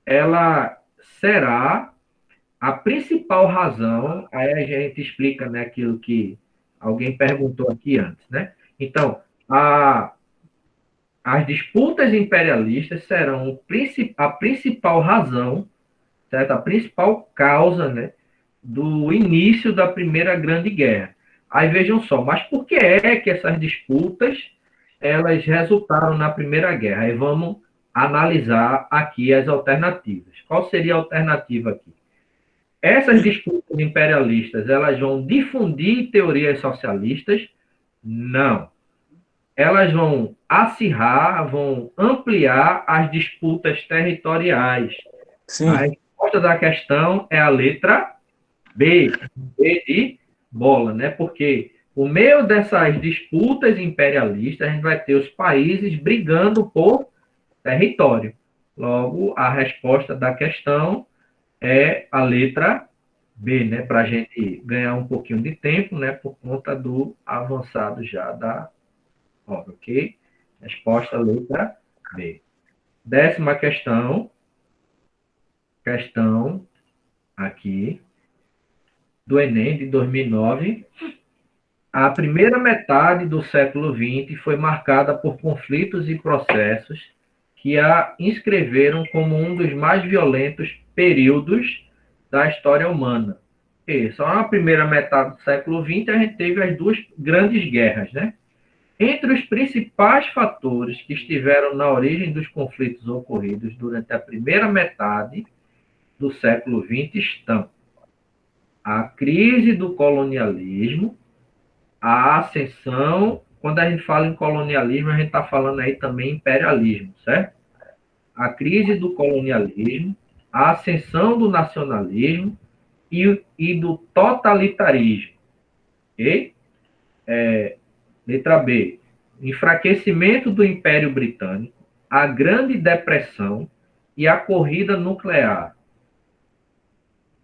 ela será a principal razão, aí a gente explica, né, aquilo que alguém perguntou aqui antes, né? Então, as disputas imperialistas serão a principal razão, certo? A principal causa, né, do início da Primeira Grande Guerra. Aí vejam só, mas por que é que essas disputas elas resultaram na Primeira Guerra? Aí vamos analisar aqui as alternativas. Qual seria a alternativa aqui? Essas disputas imperialistas, elas vão difundir teorias socialistas? Não. Elas vão acirrar, vão ampliar as disputas territoriais. Sim. A resposta da questão é a letra B, B de bola, né? Porque por meio dessas disputas imperialistas, a gente vai ter os países brigando por território. Logo, a resposta da questão é a letra B, né? Para a gente ganhar um pouquinho de tempo, né? Por conta do avançado já da hora, ok? Resposta letra B. 10ª questão. Questão aqui do Enem de 2009. A primeira metade do século XX foi marcada por conflitos e processos que a inscreveram como um dos mais violentos períodos da história humana. E só na primeira metade do século XX a gente teve as duas grandes guerras, né? Entre os principais fatores que estiveram na origem dos conflitos ocorridos durante a primeira metade do século XX estão a crise do colonialismo, a ascensão. Quando a gente fala em colonialismo, a gente está falando aí também imperialismo, certo? A crise do colonialismo, a ascensão do nacionalismo e do totalitarismo. Ok? Letra B, enfraquecimento do Império Britânico, a Grande Depressão e a corrida nuclear.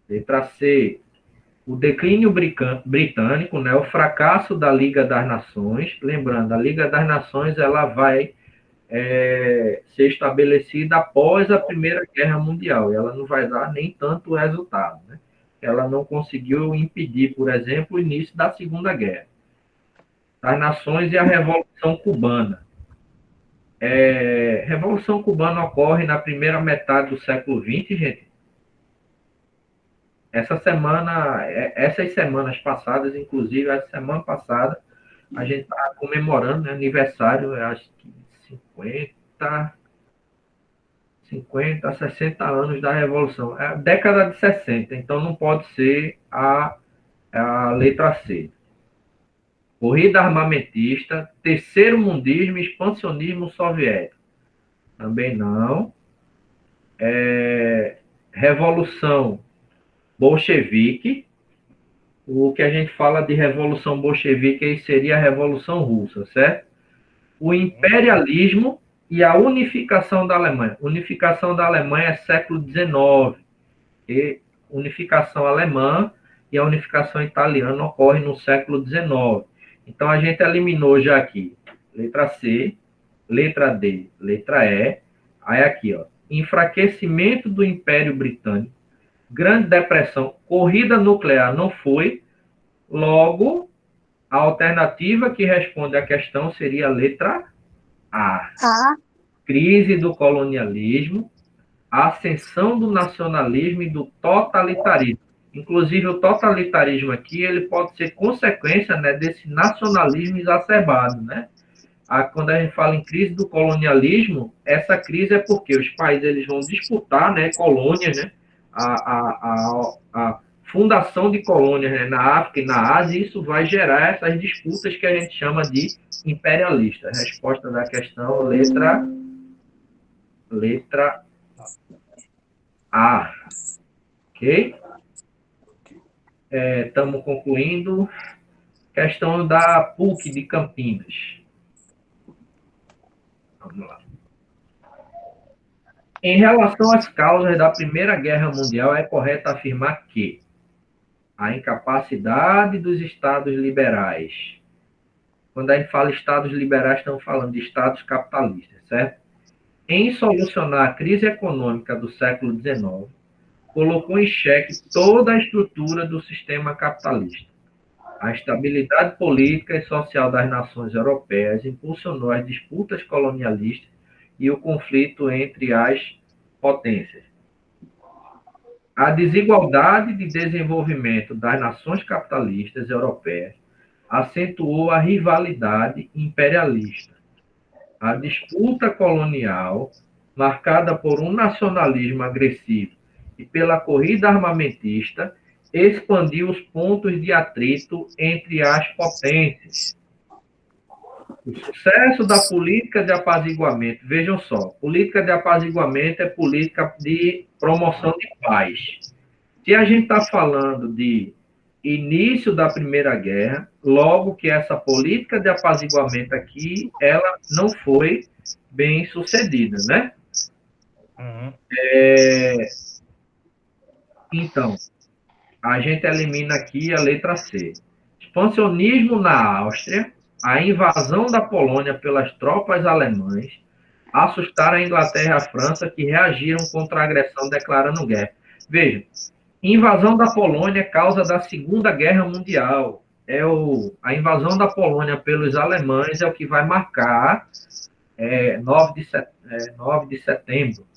Letra C, o declínio britânico, né, o fracasso da Liga das Nações. Lembrando, a Liga das Nações ela vai ser estabelecida após a Primeira Guerra Mundial. Ela não vai dar nem tanto resultado, né? Ela não conseguiu impedir, por exemplo, o início da Segunda Guerra. As Nações e a Revolução Cubana. Revolução Cubana ocorre na primeira metade do século XX, gente. Essas semanas passadas, inclusive, a semana passada, a gente está comemorando, né, aniversário, acho que 50, 60 anos da Revolução. É a década de 60, então não pode ser a letra C. Corrida armamentista, terceiro mundismo e expansionismo soviético. Também não. Revolução bolchevique. O que a gente fala de revolução bolchevique aí seria a Revolução Russa, certo? O imperialismo e a unificação da Alemanha. Unificação da Alemanha é século XIX. E unificação alemã e a unificação italiana ocorre no século XIX. Então, a gente eliminou já aqui letra C, letra D, letra E. Aí aqui, ó, enfraquecimento do Império Britânico, Grande Depressão, corrida nuclear não foi, logo, a alternativa que responde à questão seria a letra A. A. Crise do colonialismo, ascensão do nacionalismo e do totalitarismo. Inclusive, o totalitarismo aqui, ele pode ser consequência, né, desse nacionalismo exacerbado, né? Quando a gente fala em crise do colonialismo, essa crise é porque os países eles vão disputar, né, colônias, né, a fundação de colônias, né, na África e na Ásia, e isso vai gerar essas disputas que a gente chama de imperialistas. Resposta da questão, letra A. Ok? Estamos concluindo. Questão da PUC de Campinas. Vamos lá. Em relação às causas da Primeira Guerra Mundial, é correto afirmar que a incapacidade dos Estados liberais. Quando a gente fala Estados liberais, estamos falando de Estados capitalistas, certo? Em solucionar a crise econômica do século XIX, colocou em xeque toda a estrutura do sistema capitalista. A estabilidade política e social das nações europeias impulsionou as disputas colonialistas e o conflito entre as potências. A desigualdade de desenvolvimento das nações capitalistas europeias acentuou a rivalidade imperialista. A disputa colonial, marcada por um nacionalismo agressivo e pela corrida armamentista, expandiu os pontos de atrito entre as potências. O sucesso da política de apaziguamento, vejam só, política de apaziguamento é política de promoção de paz. Se a gente está falando de início da Primeira Guerra, logo que essa política de apaziguamento aqui, ela não foi bem sucedida, né? Então, a gente elimina aqui a letra C. Expansionismo na Áustria, a invasão da Polônia pelas tropas alemãs, assustaram a Inglaterra e a França, que reagiram contra a agressão declarando guerra. Veja, invasão da Polônia é causa da Segunda Guerra Mundial. A invasão da Polônia pelos alemães é o que vai marcar 9 de setembro.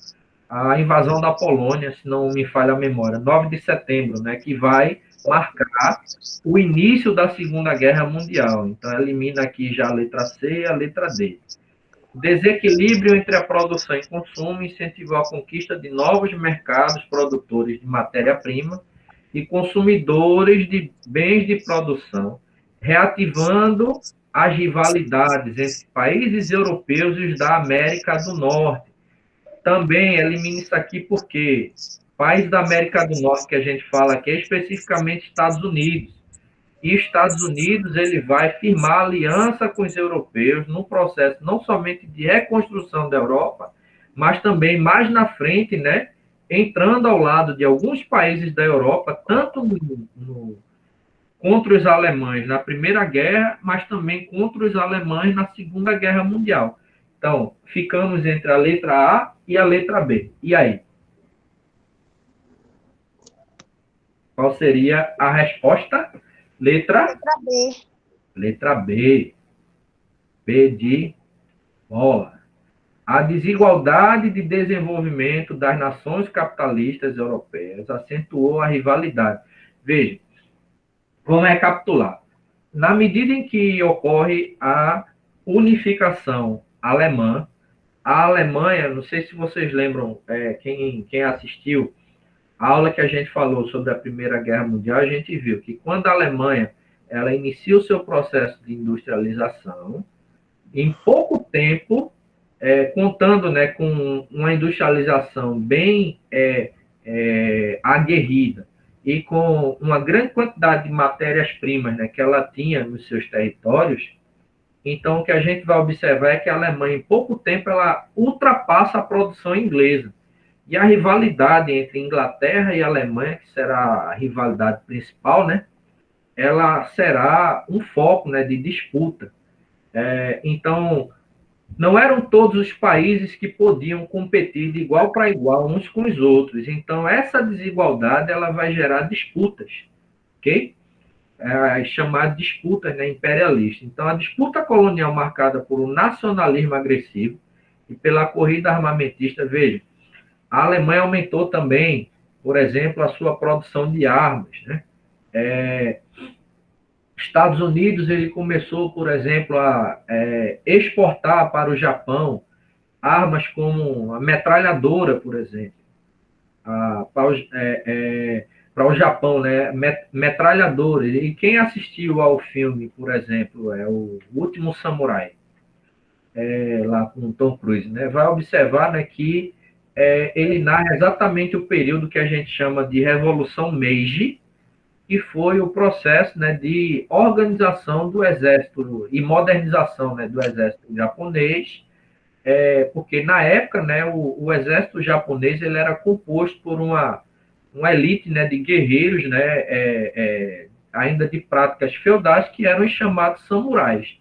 A invasão da Polônia, se não me falha a memória, 9 de setembro, né, que vai marcar o início da Segunda Guerra Mundial. Então, elimina aqui já a letra C e a letra D. O desequilíbrio entre a produção e consumo incentivou a conquista de novos mercados produtores de matéria-prima e consumidores de bens de produção, reativando as rivalidades entre países europeus e os da América do Norte. Também elimina isso aqui porque país da América do Norte que a gente fala aqui é especificamente Estados Unidos. E Estados Unidos ele vai firmar aliança com os europeus no processo não somente de reconstrução da Europa, mas também mais na frente, né, entrando ao lado de alguns países da Europa, tanto contra os alemães na Primeira Guerra, mas também contra os alemães na Segunda Guerra Mundial. Então, ficamos entre a letra A e a letra B. E aí? Qual seria a resposta? Letra B. Letra B. B de bola. A desigualdade de desenvolvimento das nações capitalistas europeias acentuou a rivalidade. Veja, vamos recapitular. Na medida em que ocorre a unificação alemã, a Alemanha, não sei se vocês lembram, quem assistiu a aula que a gente falou sobre a Primeira Guerra Mundial, a gente viu que quando a Alemanha ela inicia o seu processo de industrialização, em pouco tempo, contando, né, com uma industrialização bem aguerrida e com uma grande quantidade de matérias-primas, né, que ela tinha nos seus territórios, então o que a gente vai observar é que a Alemanha, em pouco tempo, ela ultrapassa a produção inglesa. E a rivalidade entre Inglaterra e Alemanha, que será a rivalidade principal, né, ela será um foco, né, de disputa. Então, não eram todos os países que podiam competir de igual para igual uns com os outros. Então, essa desigualdade ela vai gerar disputas, ok? As chamadas disputas, né, imperialistas. Então, a disputa colonial marcada por um nacionalismo agressivo e pela corrida armamentista, veja, a Alemanha aumentou também, por exemplo, a sua produção de armas, né? Estados Unidos ele começou, por exemplo, a exportar para o Japão armas como a metralhadora, por exemplo, para o Japão, né? Metralhadora. E quem assistiu ao filme, por exemplo, é o Último Samurai, lá com o Tom Cruise, né? Vai observar, né, que ele narra exatamente o período que a gente chama de Revolução Meiji, que foi o processo, né, de organização do exército e modernização, né, do exército japonês, porque na época, né, o exército japonês ele era composto por uma elite, né, de guerreiros, né, ainda de práticas feudais, que eram os chamados samurais.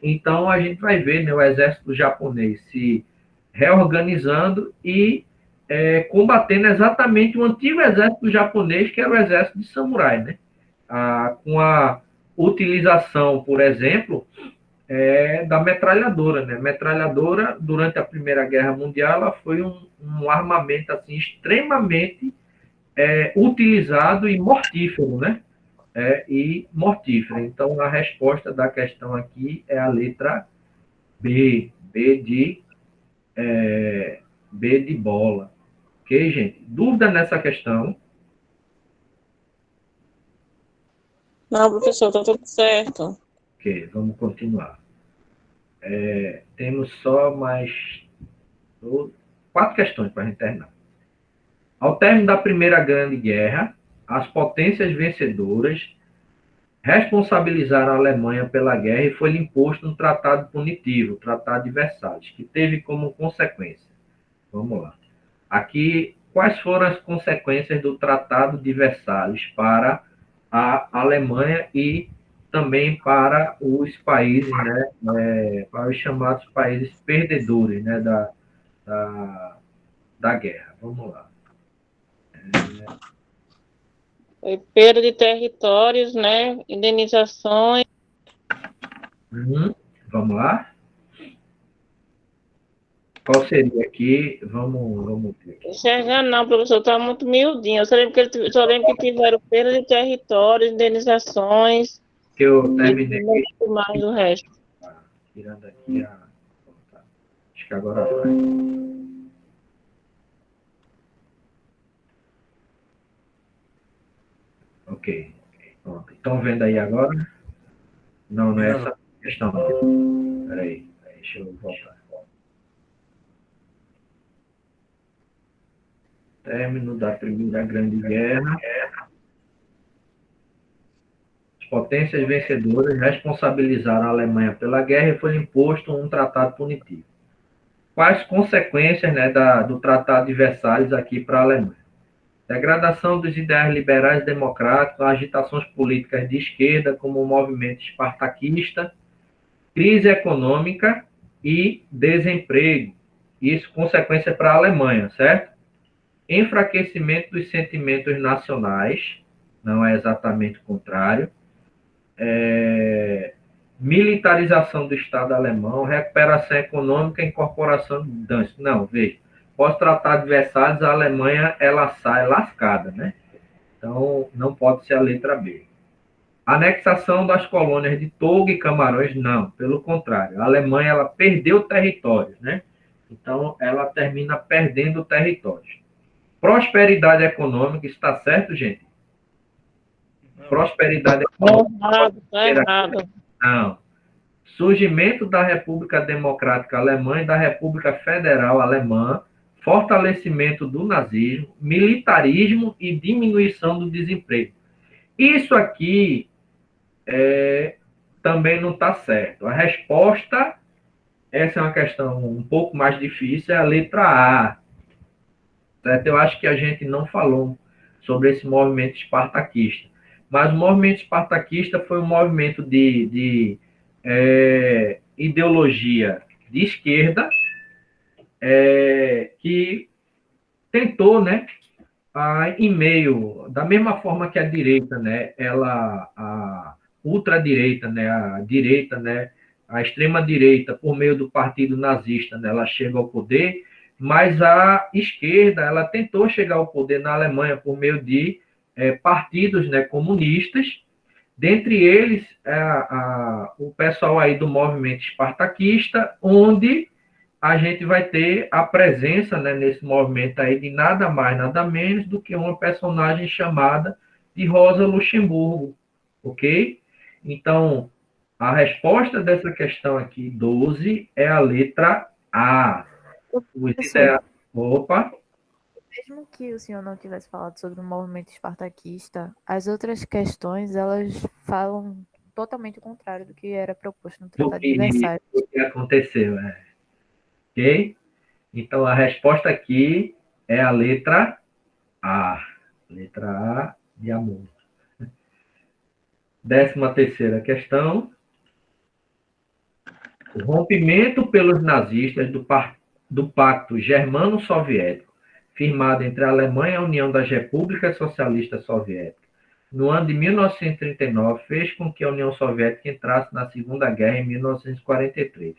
Então, a gente vai ver, né, o exército japonês se reorganizando e combatendo exatamente o antigo exército japonês, que era o exército de samurai, né? Com a utilização, por exemplo, da metralhadora, né? Metralhadora, durante a Primeira Guerra Mundial, ela foi um armamento assim, extremamente utilizado e mortífero, né? E mortífero. Então, a resposta da questão aqui é a letra B. B de bola. Ok, gente? Dúvida nessa questão? Não, professor, está tudo certo. Ok, vamos continuar. Temos só mais 4 questões para a gente terminar. Ao término da Primeira Grande Guerra, as potências vencedoras responsabilizaram a Alemanha pela guerra e foi-lhe imposto um tratado punitivo, o Tratado de Versalhes, que teve como consequência. Vamos lá. Aqui, quais foram as consequências do Tratado de Versalhes para a Alemanha e também para os países, né, para os chamados países perdedores, né, da guerra? Vamos lá. Foi perda de territórios, né? Indenizações. Vamos lá. Qual seria aqui? Vamos ver aqui. Enxergar não, professor, está muito miudinho. Eu só lembro que tiveram perda de territórios, indenizações. Que eu terminei. E muito mais do resto. Tirando aqui a. Acho que agora vai. Ok. Pronto. Estão vendo aí agora? Não é essa questão. Espera aí. Deixa eu voltar. Término da Primeira Grande Guerra. As potências vencedoras responsabilizaram a Alemanha pela guerra e foi imposto um tratado punitivo. Quais consequências, né, do Tratado de Versalhes aqui para a Alemanha? Degradação dos ideais liberais democráticos, agitações políticas de esquerda, como o movimento espartaquista, crise econômica e desemprego. Isso consequência para a Alemanha, certo? Enfraquecimento dos sentimentos nacionais, não é exatamente o contrário. Militarização do Estado alemão, recuperação econômica, incorporação de Danzig. Não, veja, pós-tratado de Versalhes, a Alemanha ela sai lascada, né? Então, não pode ser a letra B. Anexação das colônias de Togo e Camarões, não, pelo contrário. A Alemanha ela perdeu territórios, né? Então, ela termina perdendo territórios. Prosperidade econômica, está certo, gente? Prosperidade econômica. Está errado. Não. Surgimento da República Democrática Alemã e da República Federal Alemã, fortalecimento do nazismo, militarismo e diminuição do desemprego. Isso aqui também não está certo. A resposta, essa é uma questão um pouco mais difícil, é a letra A. Certo? Eu acho que a gente não falou sobre esse movimento espartaquista. Mas o movimento espartaquista foi um movimento de ideologia de esquerda, que tentou, né, em meio, da mesma forma que a direita, né, a ultradireita, né, a direita, né, a extrema-direita, por meio do partido nazista, né, ela chega ao poder, mas a esquerda, ela tentou chegar ao poder na Alemanha por meio de partidos, né, comunistas, dentre eles o pessoal aí do movimento espartaquista, onde a gente vai ter a presença, né, nesse movimento aí de nada mais, nada menos do que uma personagem chamada de Rosa Luxemburgo, ok? Então, a resposta dessa questão aqui, 12, é a letra A. Opa! Mesmo que o senhor não tivesse falado sobre o movimento espartaquista, as outras questões, elas falam totalmente o contrário do que era proposto no Tratado de Versalhes. O que aconteceu, ok? Então, a resposta aqui é a letra A. Letra A de amor. 13ª questão. O rompimento pelos nazistas do Pacto Germano-Soviético, firmado entre a Alemanha e a União das Repúblicas Socialistas Soviéticas, no ano de 1939, fez com que a União Soviética entrasse na Segunda Guerra em 1943.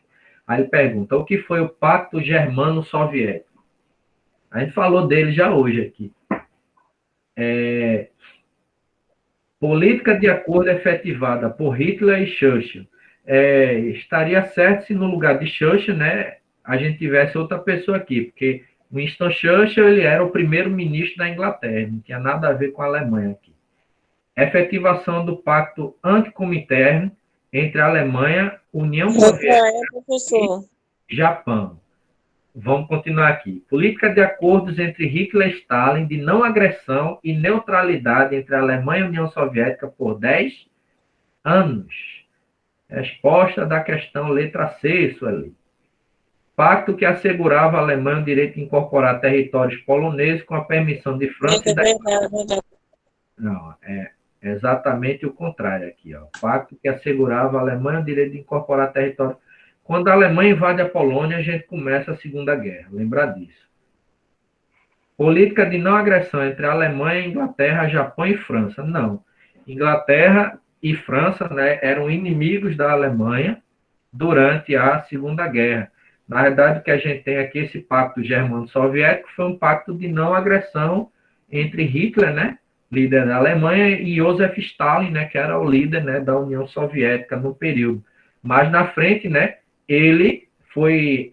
Aí ele pergunta, o que foi o Pacto Germano-Soviético? A gente falou dele já hoje aqui. Política de acordo efetivada por Hitler e Churchill. Estaria certo se no lugar de Churchill, né, a gente tivesse outra pessoa aqui, porque Winston Churchill ele era o primeiro-ministro da Inglaterra, não tinha nada a ver com a Alemanha aqui. Efetivação do pacto anticomintern entre a Alemanha, União Soviética e Japão. Vamos continuar aqui. Política de acordos entre Hitler e Stalin de não agressão e neutralidade entre a Alemanha e a União Soviética por 10 anos. Resposta da questão letra C, Sueli. Pacto que assegurava à Alemanha o direito de incorporar territórios poloneses com a permissão de França e da... Não, é exatamente o contrário aqui. Ó. Pacto que assegurava à Alemanha o direito de incorporar territórios. Quando a Alemanha invade a Polônia, a gente começa a Segunda Guerra. Lembrar disso. Política de não agressão entre a Alemanha, Inglaterra, Japão e França. Não. Inglaterra e França, né, eram inimigos da Alemanha durante a Segunda Guerra. Na verdade, o que a gente tem aqui, esse pacto germano-soviético, foi um pacto de não agressão entre Hitler, né, líder da Alemanha, e Joseph Stalin, né, que era o líder, né, da União Soviética no período. Mas na frente, né, ele foi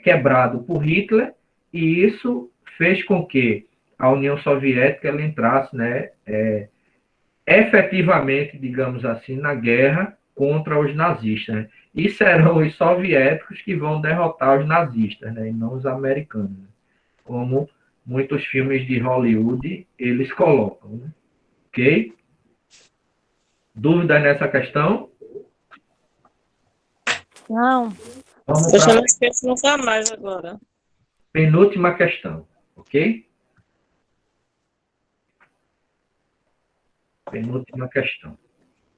quebrado por Hitler, e isso fez com que a União Soviética ela entrasse, né, efetivamente, digamos assim, na guerra contra os nazistas. Né? E serão os soviéticos que vão derrotar os nazistas, né, e não os americanos. Né? Como muitos filmes de Hollywood, eles colocam. Né? Ok? Dúvidas nessa questão? Não. Vamos Eu já para não esqueço nunca mais agora. a penúltima questão. Ok? Penúltima questão.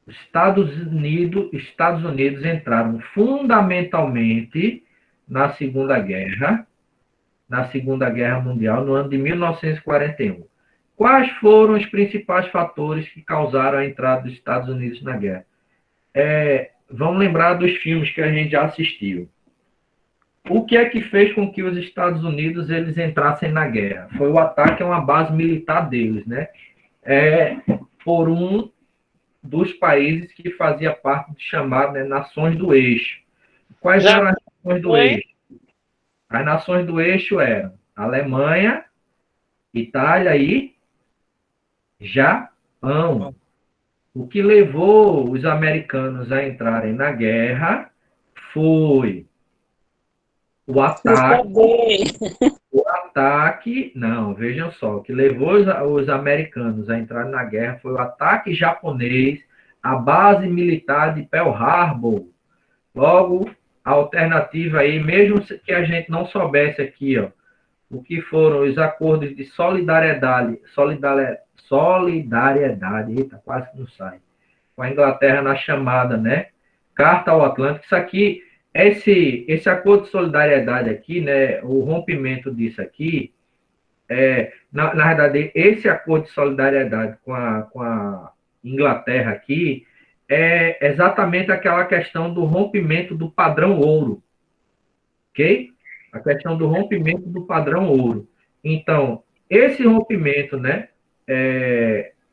Os Estados Unidos entraram fundamentalmente na Segunda Guerra Mundial, no ano de 1941. Quais foram os principais fatores que causaram a entrada dos Estados Unidos na guerra? Vamos lembrar dos filmes que a gente já assistiu. O que é que fez com que os Estados Unidos eles entrassem na guerra? Foi o ataque a uma base militar deles, né? Por um dos países que fazia parte do chamado, né, Nações do Eixo. Quais eram as Nações do Eixo? As Nações do Eixo eram Alemanha, Itália e Japão. O que levou os americanos a entrarem na guerra foi o ataque, não, vejam só, o que levou os americanos a entrarem na guerra foi o ataque japonês à base militar de Pearl Harbor. Logo, a alternativa aí, mesmo que a gente não soubesse aqui, ó, o que foram os acordos de solidariedade, eita, quase que não sai, com a Inglaterra na chamada, né, Carta ao Atlântico. Isso aqui esse acordo de solidariedade aqui, né, o rompimento disso aqui, na verdade, esse acordo de solidariedade com a Inglaterra aqui é exatamente aquela questão do rompimento do padrão ouro, ok? A questão do rompimento do padrão ouro. Então, esse rompimento, né,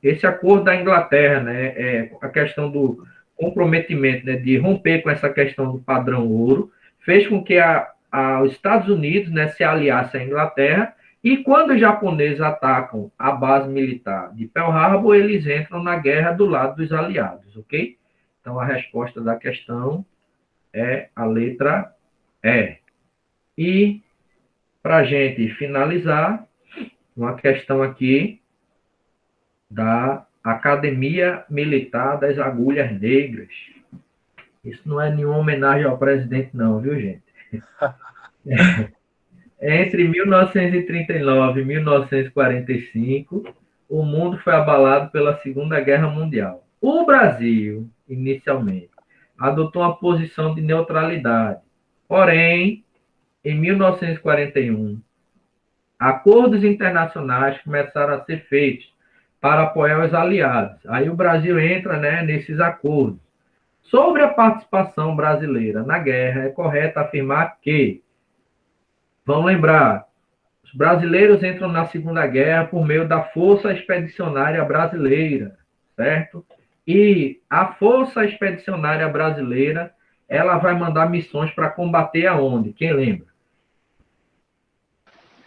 esse acordo da Inglaterra, né, a questão do comprometimento, né, de romper com essa questão do padrão ouro, fez com que os Estados Unidos, né, se aliasse à Inglaterra, e quando os japoneses atacam a base militar de Pearl Harbor, eles entram na guerra do lado dos aliados, ok? Então, a resposta da questão é a letra E. E, para a gente finalizar, uma questão aqui da Academia Militar das Agulhas Negras. Isso não é nenhuma homenagem ao presidente, não, viu, gente? Entre 1939 e 1945, o mundo foi abalado pela Segunda Guerra Mundial. O Brasil, inicialmente, adotou uma posição de neutralidade. Porém, em 1941, acordos internacionais começaram a ser feitos para apoiar os aliados. Aí o Brasil entra, né, nesses acordos. Sobre a participação brasileira na guerra, é correto afirmar que, vamos lembrar, os brasileiros entram na Segunda Guerra por meio da Força Expedicionária Brasileira, certo? E a Força Expedicionária Brasileira, ela vai mandar missões para combater aonde? Quem lembra?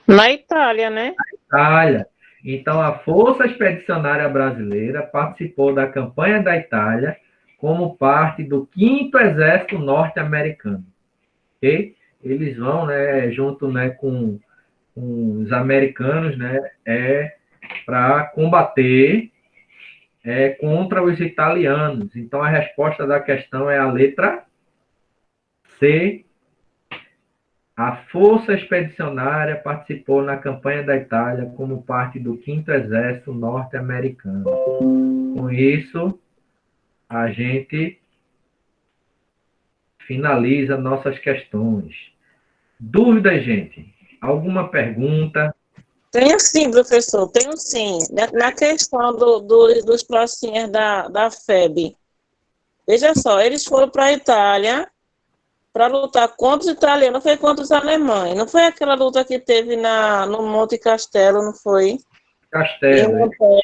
Na Itália, né? Itália. Então, a Força Expedicionária Brasileira participou da campanha da Itália como parte do 5º Exército Norte-Americano. Okay? Eles vão, né, junto, né, com os americanos, né, para combater contra os italianos. Então, a resposta da questão é a letra C. A Força Expedicionária participou na campanha da Itália como parte do 5º Exército Norte-Americano. Com isso, a gente finaliza nossas questões. Dúvidas, gente? Alguma pergunta? Tenho sim, professor, tenho sim. Na questão dos pracinhas da FEB, veja só, eles foram para a Itália para lutar contra os italianos, não foi contra os alemães. Não foi aquela luta que teve no Monte Castelo, não foi? Castelo, campanha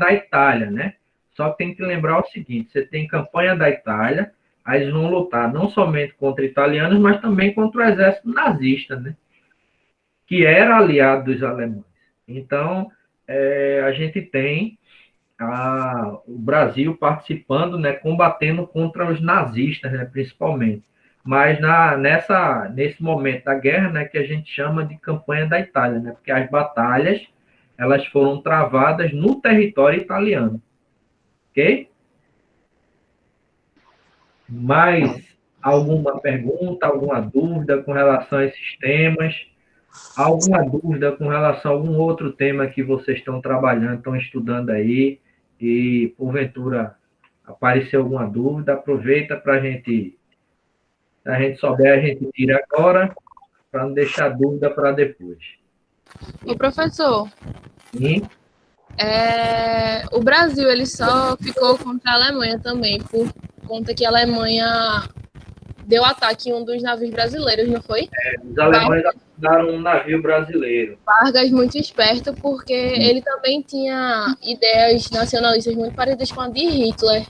da Itália, né? Só que tem que lembrar o seguinte, você tem campanha da Itália, aí eles vão lutar não somente contra italianos, mas também contra o exército nazista, né? Que era aliado dos alemães. Então, a gente tem o Brasil participando, né, combatendo contra os nazistas, né, principalmente. Mas nesse momento da guerra, né, que a gente chama de campanha da Itália, né, porque as batalhas elas foram travadas no território italiano. Ok? Mais alguma pergunta, alguma dúvida com relação a esses temas? Alguma dúvida com relação a algum outro tema que vocês estão trabalhando, estão estudando aí, e porventura apareceu alguma dúvida, aproveita para a gente, se a gente souber, a gente tira agora, para não deixar dúvida para depois. O professor, Sim? o Brasil ele só ficou contra a Alemanha também, por conta que a Alemanha deu ataque em um dos navios brasileiros, não foi? Os alemães afundaram um navio brasileiro. Vargas muito esperto, porque ele também tinha ideias nacionalistas muito parecidas com a de Hitler.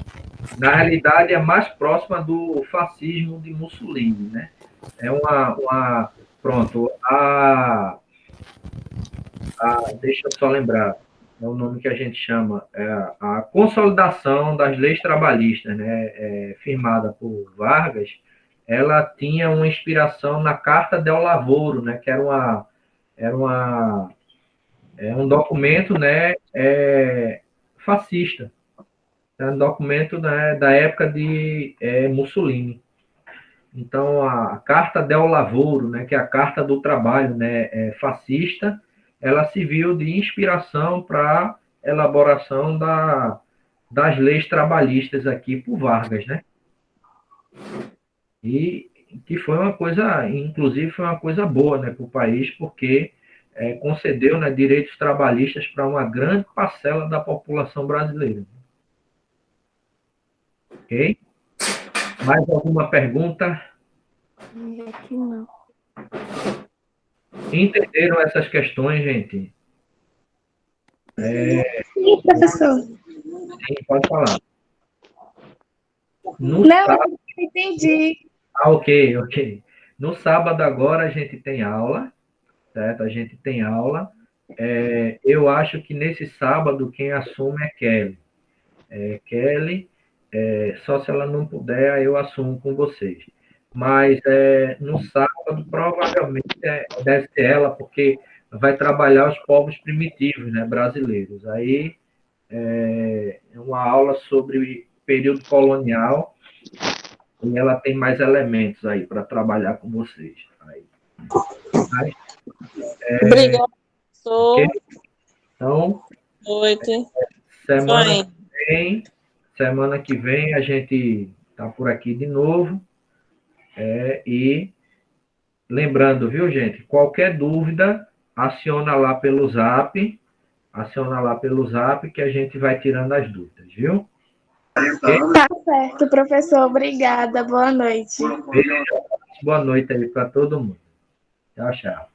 Na realidade, é mais próxima do fascismo de Mussolini, né? É pronto, deixa eu só lembrar, é o nome que a gente chama, a consolidação das leis trabalhistas, né, firmada por Vargas. Ela tinha uma inspiração na Carta del Lavoro, né, que era um documento, né, fascista. É um documento, né, da época de Mussolini. Então, a Carta del Lavoro, né, que é a Carta do Trabalho, né, fascista, ela serviu de inspiração para a elaboração das leis trabalhistas aqui por Vargas, né? E que foi uma coisa, inclusive foi uma coisa boa, né, para o país, porque concedeu, né, direitos trabalhistas para uma grande parcela da população brasileira. Ok? Mais alguma pergunta? Aqui não. Entenderam essas questões, gente? Sim, professor. Sim, pode falar. No Não, sábado, eu entendi. ok. No sábado agora a gente tem aula, certo? A gente tem aula. Eu acho que nesse sábado quem assume é Kelly. Kelly, só se ela não puder, aí eu assumo com vocês. Mas no sábado, provavelmente, deve ser ela, porque vai trabalhar os povos primitivos, né, brasileiros. Aí é uma aula sobre período colonial e ela tem mais elementos aí para trabalhar com vocês. Aí. Mas, Obrigada, professor. ok? Então, Noite. semana que vem a gente está por aqui de novo. E lembrando, viu, gente? Qualquer dúvida, aciona lá pelo Zap que a gente vai tirando as dúvidas, viu? Okay? Tá certo, professor. Obrigada. Boa noite. Beijo, boa noite aí para todo mundo. Tchau, tchau.